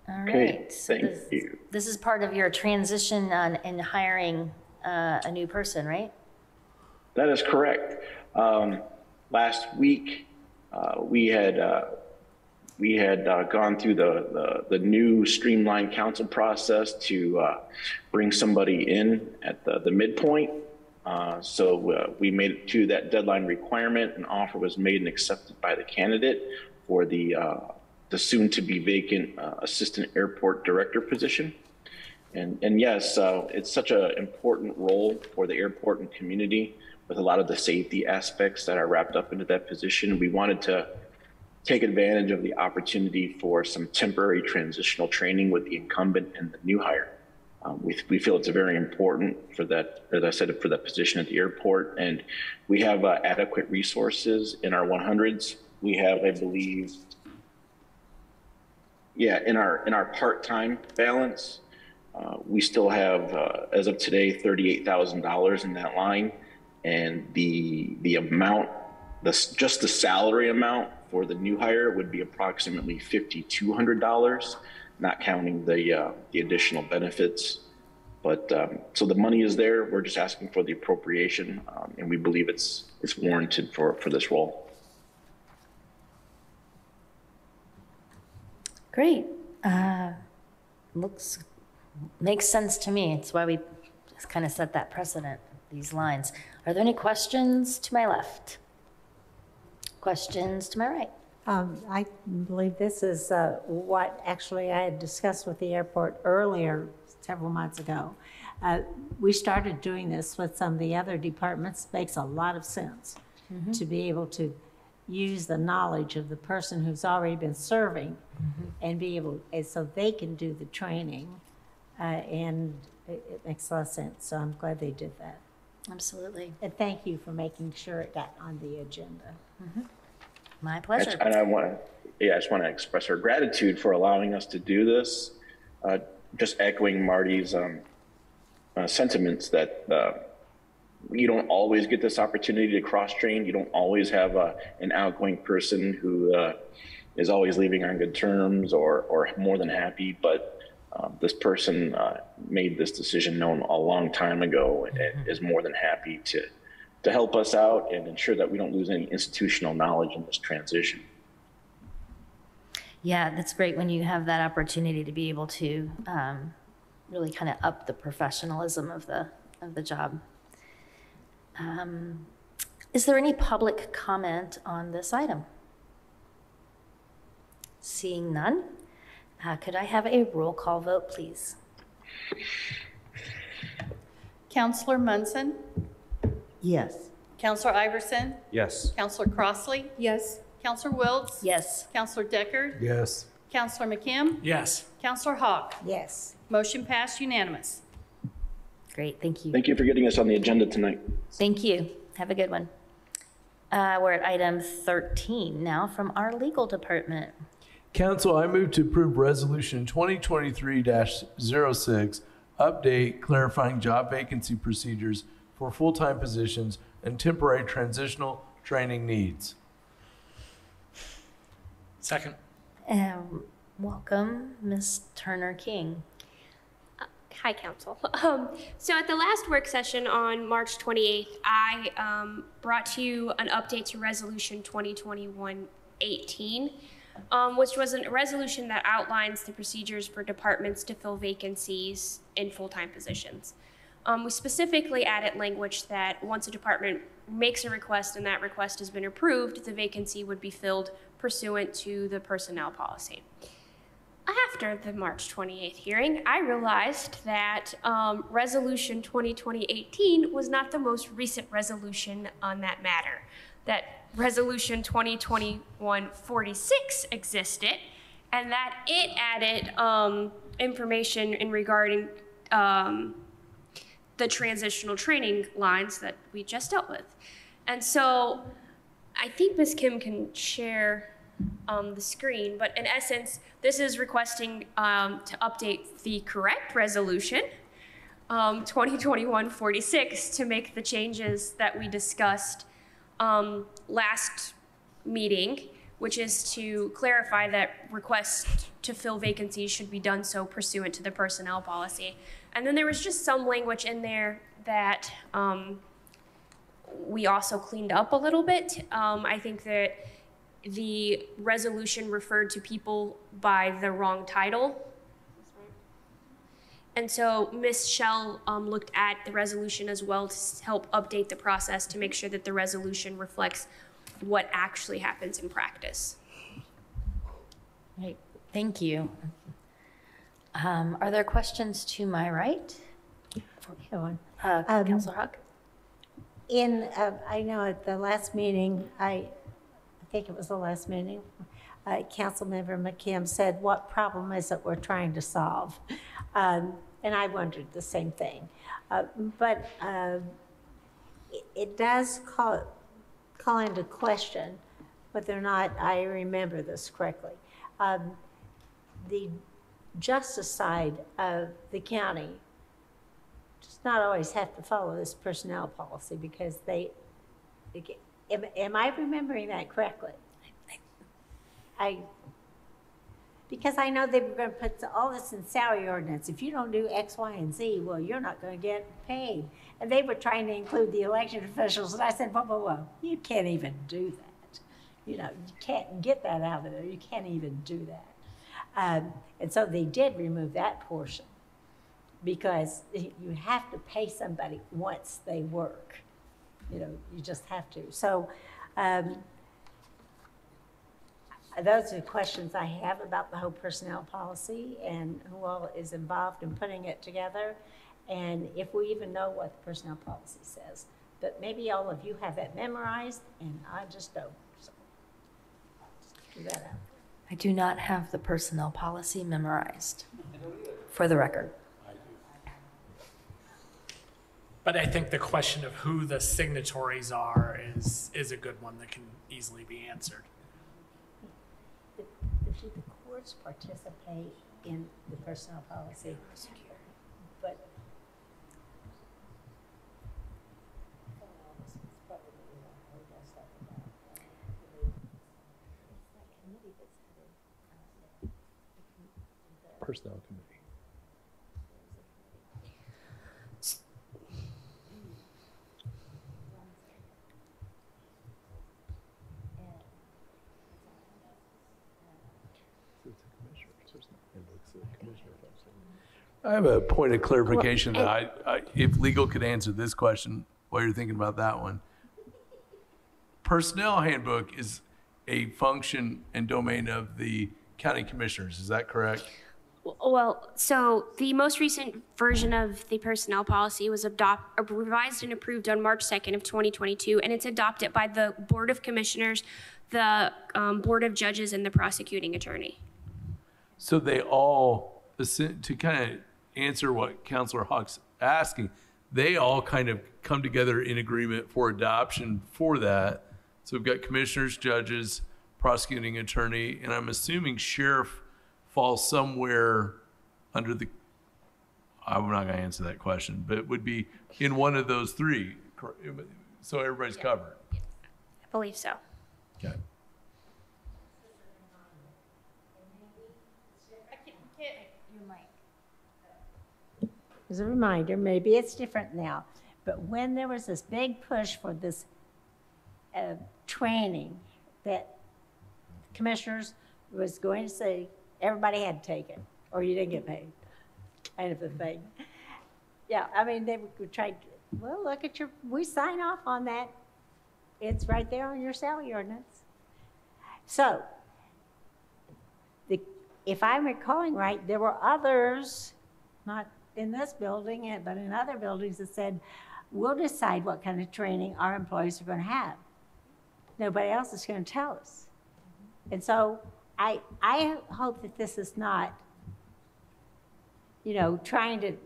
[SPEAKER 1] All right.
[SPEAKER 21] Okay,
[SPEAKER 1] So
[SPEAKER 21] thank you.
[SPEAKER 1] this is part of your transition in hiring a new person, right?
[SPEAKER 21] That is correct. Last week, we had gone through the new streamlined council process to bring somebody in at the midpoint. So we made it to that deadline requirement. An offer was made and accepted by the candidate for the soon-to-be vacant assistant airport director position. And yes, it's such an important role for the airport and community with a lot of the safety aspects that are wrapped up into that position. We wanted to take advantage of the opportunity for some temporary transitional training with the incumbent and the new hire. We feel it's very important for that, as I said, for that position at the airport. And we have adequate resources in our 100s. We have, I believe, in our part-time balance, we still have, as of today, $38,000 in that line. And the amount, just the salary amount for the new hire would be approximately $5,200, not counting the additional benefits. But so the money is there. We're just asking for the appropriation, and we believe it's warranted for this role.
[SPEAKER 1] Great. Makes sense to me. It's why we just kind of set that precedent, these lines. Are there any questions to my left? Questions to my right?
[SPEAKER 13] I believe this is what actually I had discussed with the airport earlier, several months ago. We started doing this with some of the other departments. Makes a lot of sense to be able to use the knowledge of the person who's already been serving and be able, and so they can do the training. And it makes a lot of sense. So I'm glad they did that.
[SPEAKER 1] Absolutely.
[SPEAKER 13] And thank you for making sure it got on the agenda.
[SPEAKER 1] My pleasure.
[SPEAKER 21] And I just want to express our gratitude for allowing us to do this. Just echoing Marty's sentiments that you don't always get this opportunity to cross-train. You don't always have an outgoing person who is always leaving on good terms or more than happy. But this person made this decision known a long time ago and is more than happy to help us out and ensure that we don't lose any institutional knowledge in this transition.
[SPEAKER 1] Yeah, that's great when you have that opportunity to be able to really kind of up the professionalism of the job. Is there any public comment on this item? Seeing none, could I have a roll call vote, please?
[SPEAKER 4] Counselor Munson?
[SPEAKER 2] Yes.
[SPEAKER 4] Counselor Iverson?
[SPEAKER 10] Yes.
[SPEAKER 4] Counselor Crossley?
[SPEAKER 5] Yes.
[SPEAKER 4] Counselor Wiltz?
[SPEAKER 1] Yes.
[SPEAKER 4] Counselor Deckard?
[SPEAKER 11] Yes.
[SPEAKER 4] Counselor McKim?
[SPEAKER 3] Yes.
[SPEAKER 4] Counselor Hawk?
[SPEAKER 13] Yes.
[SPEAKER 4] Motion passed unanimous.
[SPEAKER 1] Great, thank you.
[SPEAKER 21] Thank you for getting us on the agenda tonight.
[SPEAKER 1] Thank you. Have a good one. We're at item 13 now from our legal department.
[SPEAKER 11] Council, I move to approve Resolution 2023-06, update clarifying job vacancy procedures for full-time positions and temporary transitional training needs.
[SPEAKER 3] Second.
[SPEAKER 1] Welcome, Ms. Turner King.
[SPEAKER 18] Hi, Council. So at the last work session on March 28th, I brought to you an update to Resolution 2021-18, which was a resolution that outlines the procedures for departments to fill vacancies in full-time positions. We specifically added language that once a department makes a request and that request has been approved, the vacancy would be filled pursuant to the personnel policy. After the March 28th hearing, I realized that Resolution 2020-18 was not the most recent resolution on that matter, that Resolution 2021-46 existed, and that it added information in regarding the transitional training lines that we just dealt with. And so I think Ms. Kim can share the screen, but in essence, this is requesting to update the correct resolution, 2021-46, to make the changes that we discussed last meeting, which is to clarify that requests to fill vacancies should be done so pursuant to the personnel policy. And then there was just some language in there that we also cleaned up a little bit. I think that the resolution referred to people by the wrong title. And so Ms. Shell looked at the resolution as well to help update the process to make sure that the resolution reflects what actually happens in practice.
[SPEAKER 1] Great, thank you. Are there questions to my right? Councilor Hawk?
[SPEAKER 13] I know at the last meeting, I think it was the last meeting, Councilmember McKim said, what problem is it we're trying to solve? And I wondered the same thing. But it does call into question whether or not I remember this correctly. The justice side of the county does not always have to follow this personnel policy because am I remembering that correctly? Because I know they were going to put all this in salary ordinance. If you don't do X, Y, and Z, well, you're not going to get paid. And they were trying to include the elected officials. And I said, whoa, you can't even do that. You know, you can't get that out of there. You can't even do that. And so they did remove that portion because you have to pay somebody once they work. You know, you just have to. So those are the questions I have about the whole personnel policy and who all is involved in putting it together, and if we even know what the personnel policy says. But maybe all of you have that memorized, and I just don't. So
[SPEAKER 1] I do not have the personnel policy memorized, for the record.
[SPEAKER 3] But I think the question of who the signatories are is a good one that can easily be answered.
[SPEAKER 13] Do the courts participate in the personnel policy? But
[SPEAKER 11] Personnel committee. I have a point of clarification that if legal could answer this question while you're thinking about that one. Personnel handbook is a function and domain of the county commissioners, is that correct?
[SPEAKER 18] Well, so the most recent version of the personnel policy was revised and approved on March 2nd of 2022, and it's adopted by the Board of Commissioners, the Board of Judges, and the prosecuting attorney.
[SPEAKER 11] So they all, to kind of answer what Councilor Hawk's asking, they all kind of come together in agreement for adoption for that. So we've got commissioners, judges, prosecuting attorney, and I'm assuming sheriff falls somewhere under the, I'm not going to answer that question, but it would be in one of those three. So everybody's covered.
[SPEAKER 18] I believe so.
[SPEAKER 11] Okay.
[SPEAKER 13] as a reminder, maybe it's different now, but when there was this big push for this training that commissioners was going to say everybody had to take it or you didn't get paid, kind of a thing. Yeah, I mean, they would try to, well, look at we sign off on that. It's right there on your salary ordinance. So, if I'm recalling right, there were others, not in this building, but in other buildings that said, we'll decide what kind of training our employees are going to have. Nobody else is going to tell us. And so I hope that this is not, trying to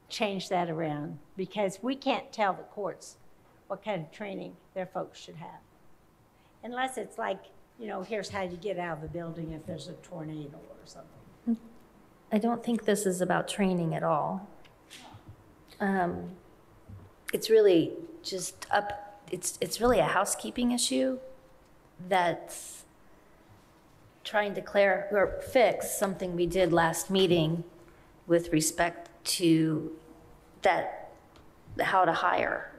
[SPEAKER 13] change that around, because we can't tell the courts what kind of training their folks should have. Unless it's like, here's how you get out of the building if there's a tornado or something.
[SPEAKER 1] I don't think this is about training at all. It's really just it's really a housekeeping issue that's trying to fix something we did last meeting with respect to how to hire.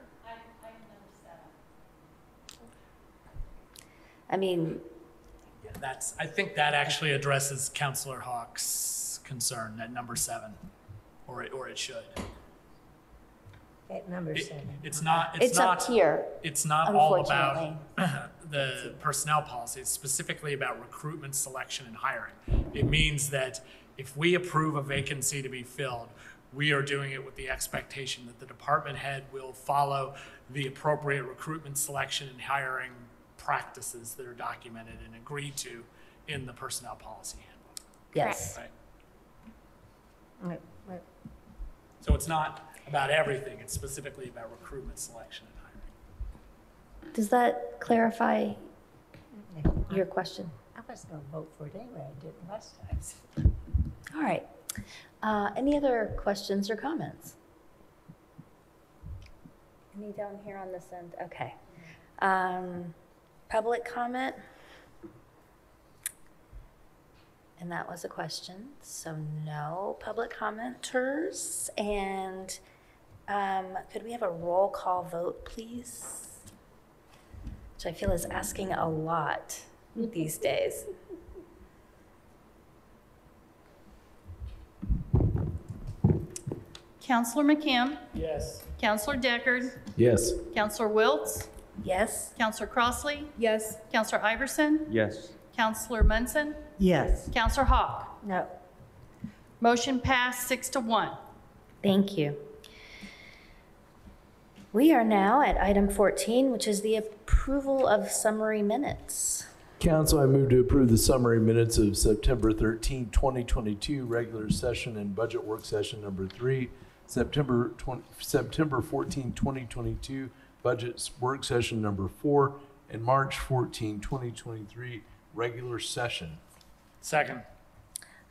[SPEAKER 1] I mean,
[SPEAKER 3] I think that actually addresses Councilor Hawk's concern at number 7, or it should.
[SPEAKER 13] At number 7.
[SPEAKER 3] It's not
[SPEAKER 1] up here.
[SPEAKER 3] It's not all about the personnel policy. It's specifically about recruitment, selection, and hiring. It means that if we approve a vacancy to be filled, we are doing it with the expectation that the department head will follow the appropriate recruitment, selection, and hiring practices that are documented and agreed to in the personnel policy handbook.
[SPEAKER 1] Yes.
[SPEAKER 3] Right. So it's not about everything. It's specifically about recruitment, selection, and hiring.
[SPEAKER 1] Does that clarify your question?
[SPEAKER 13] I was going to vote for it anyway. I did last time.
[SPEAKER 1] All right. Any other questions or comments? Any down here on this end? Okay. Public comment? And that was a question, so no public commenters. And could we have a roll call vote, please? Which I feel is asking a lot these days.
[SPEAKER 4] Counselor McKim?
[SPEAKER 3] Yes.
[SPEAKER 4] Counselor Deckard?
[SPEAKER 11] Yes.
[SPEAKER 4] Counselor Wiltz?
[SPEAKER 1] Yes.
[SPEAKER 4] Counselor Crossley?
[SPEAKER 5] Yes.
[SPEAKER 4] Counselor Iverson?
[SPEAKER 10] Yes.
[SPEAKER 4] Counselor Munson?
[SPEAKER 2] Yes.
[SPEAKER 4] Counselor Hawk?
[SPEAKER 13] No.
[SPEAKER 4] Motion passed 6-1.
[SPEAKER 1] Thank you. We are now at item 14, which is the approval of summary minutes.
[SPEAKER 11] Council, I move to approve the summary minutes of September 13, 2022, regular session and budget work session number 3, September 14, 2022, budget work session number 4, and March 14, 2023, regular session.
[SPEAKER 3] Second.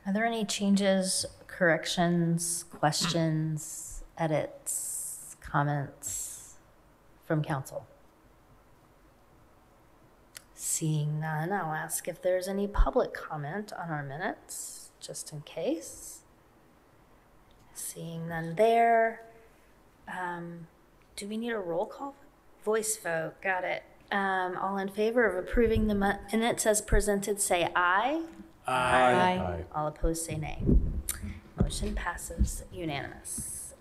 [SPEAKER 1] Are there any changes, corrections, questions, edits, comments from council? Seeing none, I'll ask if there's any public comment on our minutes, just in case. Seeing none there. Do we need a roll call? Voice vote, got it. All in favor of approving the minutes as presented, say aye.
[SPEAKER 3] Aye.
[SPEAKER 1] All opposed, say nay. Motion passes unanimous.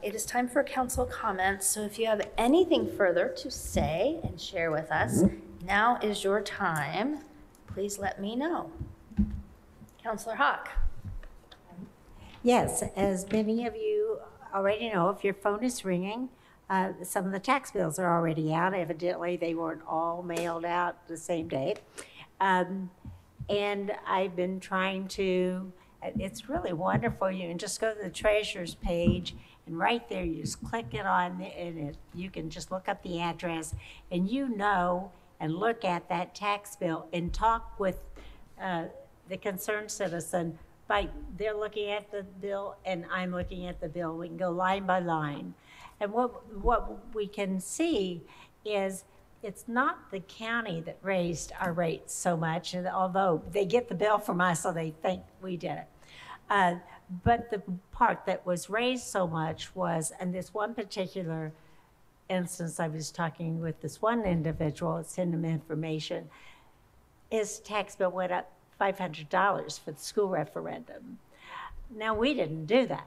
[SPEAKER 1] It is time for council comments, so if you have anything further to say and share with us, now is your time. Please let me know. Councilor Hawk.
[SPEAKER 13] Yes, as many of you already know, if your phone is ringing, some of the tax bills are already out. Evidently, they weren't all mailed out the same day. And I've been trying to, it's really wonderful. You can just go to the treasurer's page, and right there, you just click it on, and you can just look up the address, and and look at that tax bill and talk with the concerned citizen. They're looking at the bill and I'm looking at the bill. We can go line by line. And what we can see is it's not the county that raised our rates so much, and although they get the bill from us, so they think we did it. But the part that was raised so much was, and this one particular instance, I was talking with this one individual, sent him information, his tax bill went up $500 for the school referendum. Now, we didn't do that.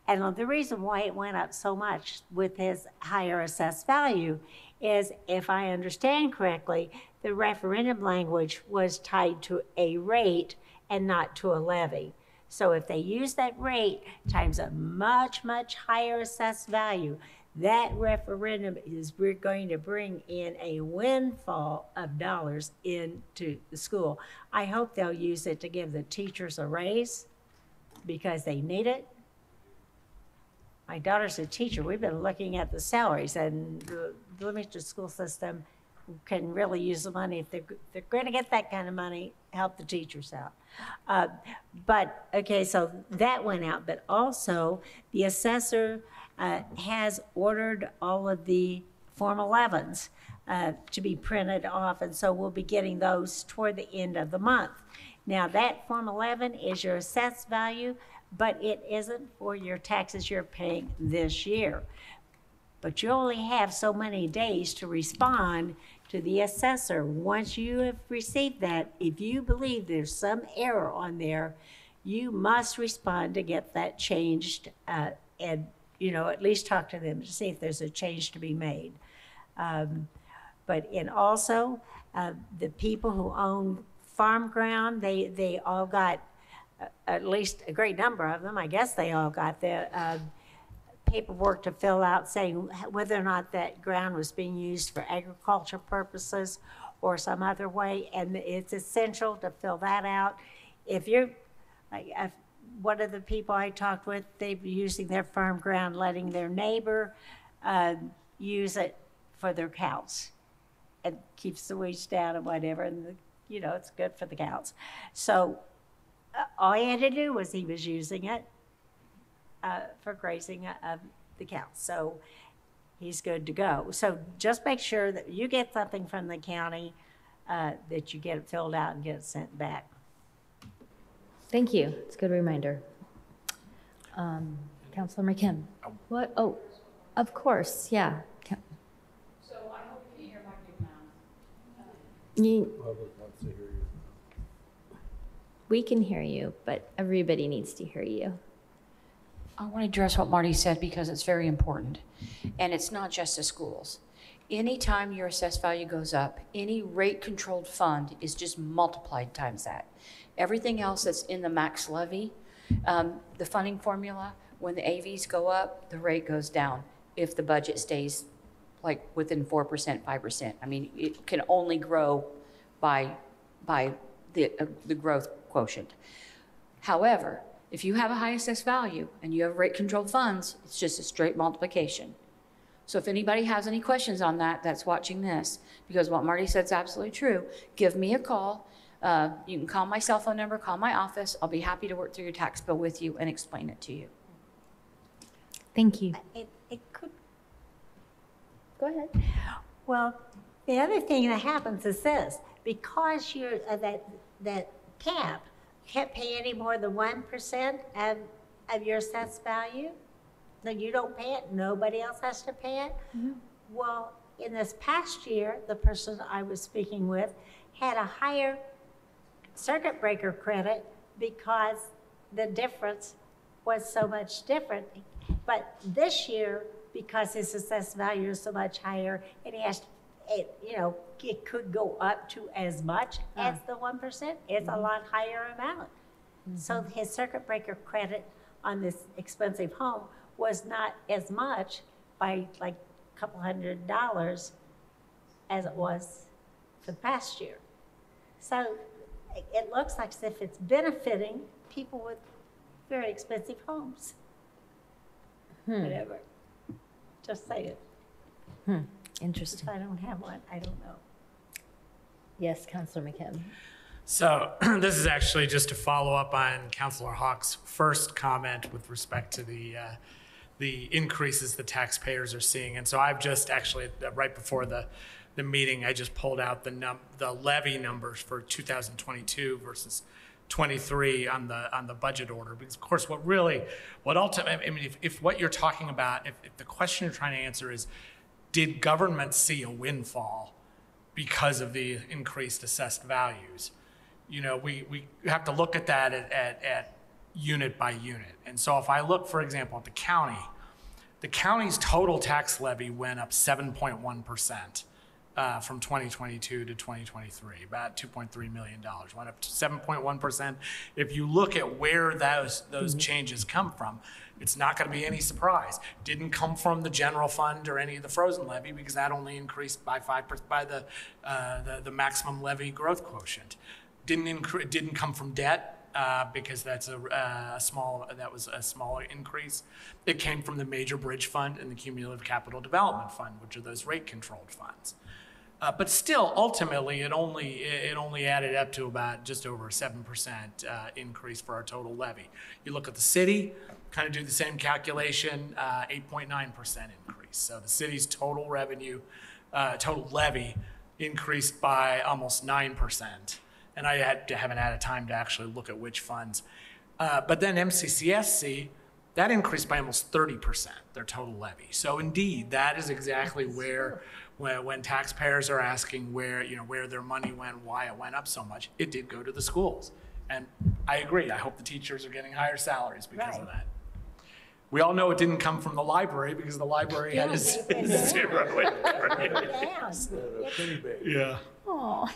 [SPEAKER 13] And the reason why it went up so much with his higher assessed value is, if I understand correctly, the referendum language was tied to a rate and not to a levy. So if they use that rate times a much, much higher assessed value, that referendum we're going to bring in a windfall of dollars into the school. I hope they'll use it to give the teachers a raise because they need it. My daughter's a teacher. We've been looking at the salaries, and the Bloomington school system can really use the money. If they're going to get that kind of money, help the teachers out. But, okay, so that went out. But also, the assessor has ordered all of the Form 11s to be printed off, and so we'll be getting those toward the end of the month. Now, that Form 11 is your assessed value, but it isn't for your taxes you're paying this year. But you only have so many days to respond to the assessor. Once you have received that, if you believe there's some error on there, you must respond to get that changed, and at least talk to them to see if there's a change to be made. But also, the people who own farm ground, they all got, at least a great number of them, I guess they all got the paperwork to fill out saying whether or not that ground was being used for agriculture purposes or some other way, and it's essential to fill that out. If you're, one of the people I talked with, they were using their farm ground, letting their neighbor use it for their cows. It keeps the weeds down and whatever, and it's good for the cows. So all he had to do was he was using it for grazing of the cows. So he's good to go. So just make sure that you get something from the county, that you get it filled out and get it sent back.
[SPEAKER 1] Thank you. It's a good reminder. Councilor McKim. What? Oh, of course. Yeah.
[SPEAKER 17] So I hope you can hear my big mouth.
[SPEAKER 1] We can hear you, but everybody needs to hear you.
[SPEAKER 9] I want to address what Marty said because it's very important. And it's not just the schools. Anytime your assessed value goes up, any rate-controlled fund is just multiplied times that. Everything else that's in the max levy, the funding formula, when the AVs go up, the rate goes down if the budget stays like within 4%, 5%. I mean, it can only grow
[SPEAKER 12] by the growth quotient. However, if you have a high assessed value and you have rate controlled funds, it's just a straight multiplication. So if anybody has any questions on that, that's watching this, because what Marty said is absolutely true, give me a call. You can call my cell phone number, call my office. I'll be happy to work through your tax bill with you and explain it to you.
[SPEAKER 1] Thank you.
[SPEAKER 13] It could,
[SPEAKER 1] Go ahead.
[SPEAKER 13] well, the other thing that happens is this, because you're, that cap, you can't pay any more than 1% of your assessed value. Then you don't pay it, nobody else has to pay it. Well, in this past year, the person I was speaking with had a higher circuit breaker credit because the difference was so much different. But this year, because his assessed value is so much higher, and he has to, it could go up to as much as the 1%. It's a lot higher amount. So his circuit breaker credit on this expensive home was not as much, by like a couple $100, as it was for the past year. So it looks like as if it's benefiting people with very expensive homes. Whatever. Just say it.
[SPEAKER 1] Interesting.
[SPEAKER 13] If I don't have one, I don't know.
[SPEAKER 1] Yes, Councilor McKim.
[SPEAKER 3] So this is actually just to follow up on Councilor Hawk's first comment with respect to the increases the taxpayers are seeing. And so I've just actually, right before the meeting, I just pulled out the levy numbers for 2022 versus 23 on the budget order. Because of course, what ultimately, I mean, if what you're talking about, if the question you're trying to answer is, did government see a windfall because of the increased assessed values? We have to look at that at unit by unit. And so if I look, for example, at the county's total tax levy went up 7.1% from 2022 to 2023, about $2.3 million, went up to 7.1%. If you look at where those changes come from, it's not going to be any surprise. Didn't come from the general fund or any of the frozen levy, because that only increased by 5% by the maximum levy growth quotient. Didn't come from debt, because that's a smaller increase. It came from the Major Bridge Fund and the Cumulative Capital Development Fund, which are those rate controlled funds. But still, ultimately, it only added up to about just over a 7% increase for our total levy. You look at the city, kind of do the same calculation, 8.9% increase. So the city's total revenue, total levy increased by almost 9%. And I haven't had time to actually look at which funds. But then MCCSC, that increased by almost 30%, their total levy. So indeed, that is exactly where when taxpayers are asking where their money went, why it went up so much, it did go to the schools. And I agree, I hope the teachers are getting higher salaries because of that. We all know it didn't come from the library, because the library had a zero increase. Yeah.
[SPEAKER 1] Oh.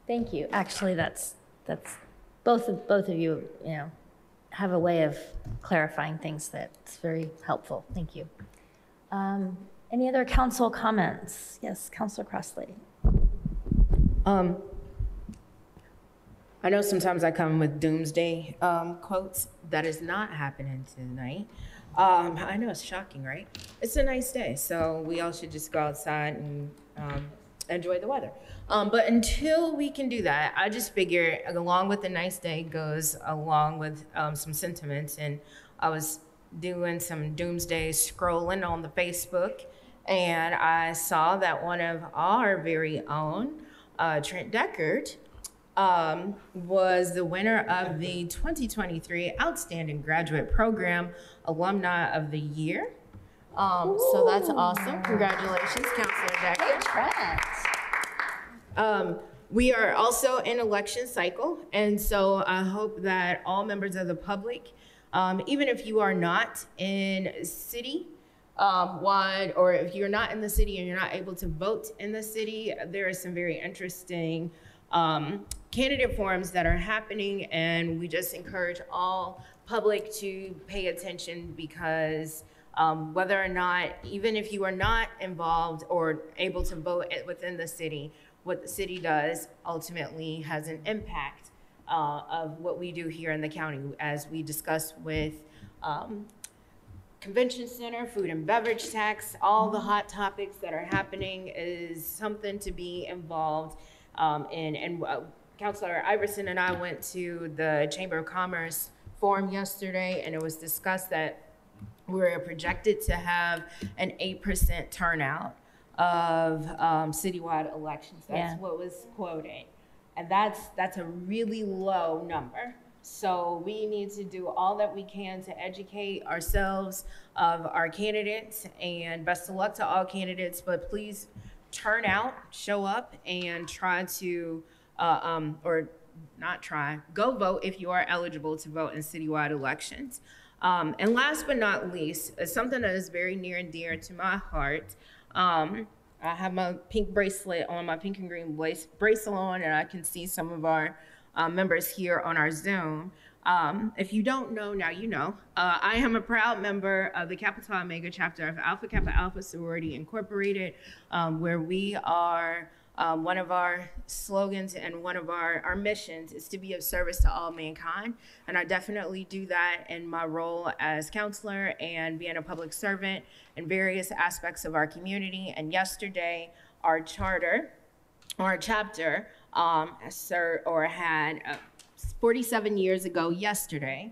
[SPEAKER 1] Thank you. Actually, that's both of you, have a way of clarifying things that's very helpful. Thank you. Any other council comments? Yes, Councilor Crossley.
[SPEAKER 5] I know sometimes I come with doomsday quotes. That is not happening tonight. I know it's shocking, right? It's a nice day, so we all should just go outside and enjoy the weather. But until we can do that, I just figure along with the nice day goes along with some sentiments. And I was doing some doomsday scrolling on the Facebook, and I saw that one of our very own, Trent Deckard, was the winner of the 2023 Outstanding Graduate Program Alumni of the Year. So that's awesome. Congratulations, Councilor Deckard.
[SPEAKER 1] Hey, Trent.
[SPEAKER 5] We are also in election cycle, and so I hope that all members of the public, even if you are not in city wide, or if you're not in the city and you're not able to vote in the city, there are some very interesting candidate forums that are happening, and we just encourage all public to pay attention, because Whether or not, even if you are not involved or able to vote within the city, what the city does ultimately has an impact of what we do here in the county, as we discussed with convention center, food and beverage tax, all the hot topics that are happening is something to be involved in. And Councilor Iverson and I went to the Chamber of Commerce forum yesterday, and it was discussed that we're projected to have an 8% turnout of citywide elections. That's what was quoted. And that's a really low number. So we need to do all that we can to educate ourselves of our candidates, and best of luck to all candidates, but please turn out, show up, and try to, or not try, go vote if you are eligible to vote in citywide elections. And last but not least, something that is very near and dear to my heart. I have my pink bracelet on, my pink and green bracelet on, and I can see some of our members here on our Zoom. If you don't know, now you know. I am a proud member of the Kappa Omega chapter of Alpha Kappa Alpha Sorority Incorporated, where we are, one of our slogans and one of our missions is to be of service to all mankind. And I definitely do that in my role as counselor and being a public servant in various aspects of our community. And yesterday, our chapter, had 47 years ago yesterday.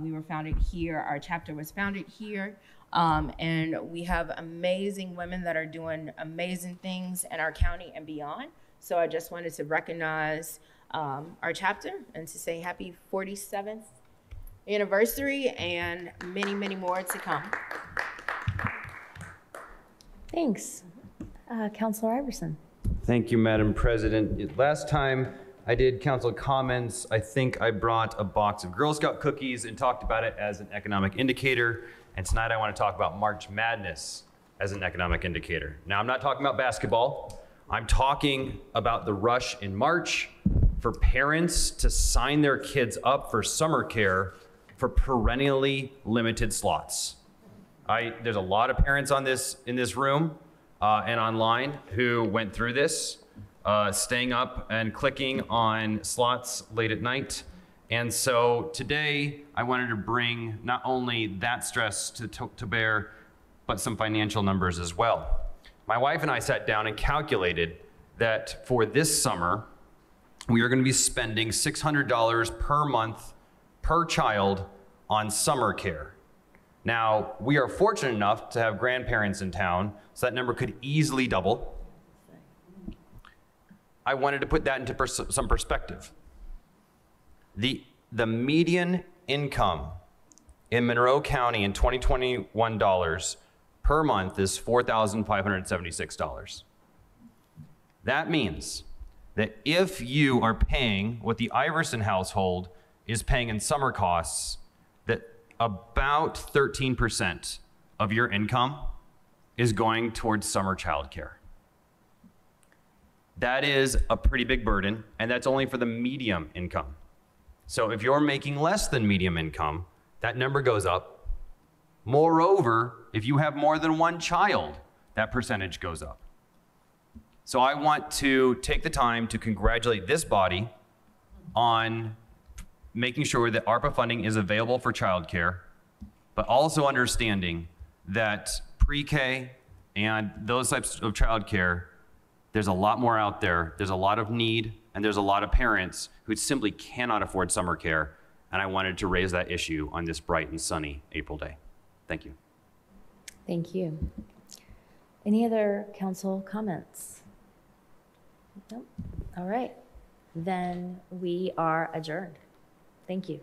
[SPEAKER 5] We were founded here. Our chapter was founded here. And we have amazing women that are doing amazing things in our county and beyond. So I just wanted to recognize our chapter and to say happy 47th anniversary and many, many more to come.
[SPEAKER 1] Thanks. Councilor Iverson.
[SPEAKER 10] Thank you, Madam President. Last time I did council comments, I think I brought a box of Girl Scout cookies and talked about it as an economic indicator. And tonight I want to talk about March Madness as an economic indicator. Now, I'm not talking about basketball. I'm talking about the rush in March for parents to sign their kids up for summer care for perennially limited slots. There's a lot of parents in this room and online who went through this, staying up and clicking on slots late at night. And so today I wanted to bring not only that stress to bear, but some financial numbers as well. My wife and I sat down and calculated that for this summer, we are going to be spending $600 per month per child on summer care. Now, we are fortunate enough to have grandparents in town, so that number could easily double. I wanted to put that into some perspective. The median income in Monroe County in 2021 dollars per month is $4,576. That means that if you are paying what the Iverson household is paying in summer costs, that about 13% of your income is going towards summer childcare. That is a pretty big burden, and that's only for the medium income. So if you're making less than medium income, that number goes up. Moreover, if you have more than one child, that percentage goes up. So I want to take the time to congratulate this body on making sure that ARPA funding is available for childcare, but also understanding that pre-K and those types of childcare, there's a lot more out there. There's a lot of need, and there's a lot of parents who simply cannot afford summer care. And I wanted to raise that issue on this bright and sunny April day. Thank you.
[SPEAKER 1] Thank you. Any other council comments? Nope. All right. Then we are adjourned. Thank you.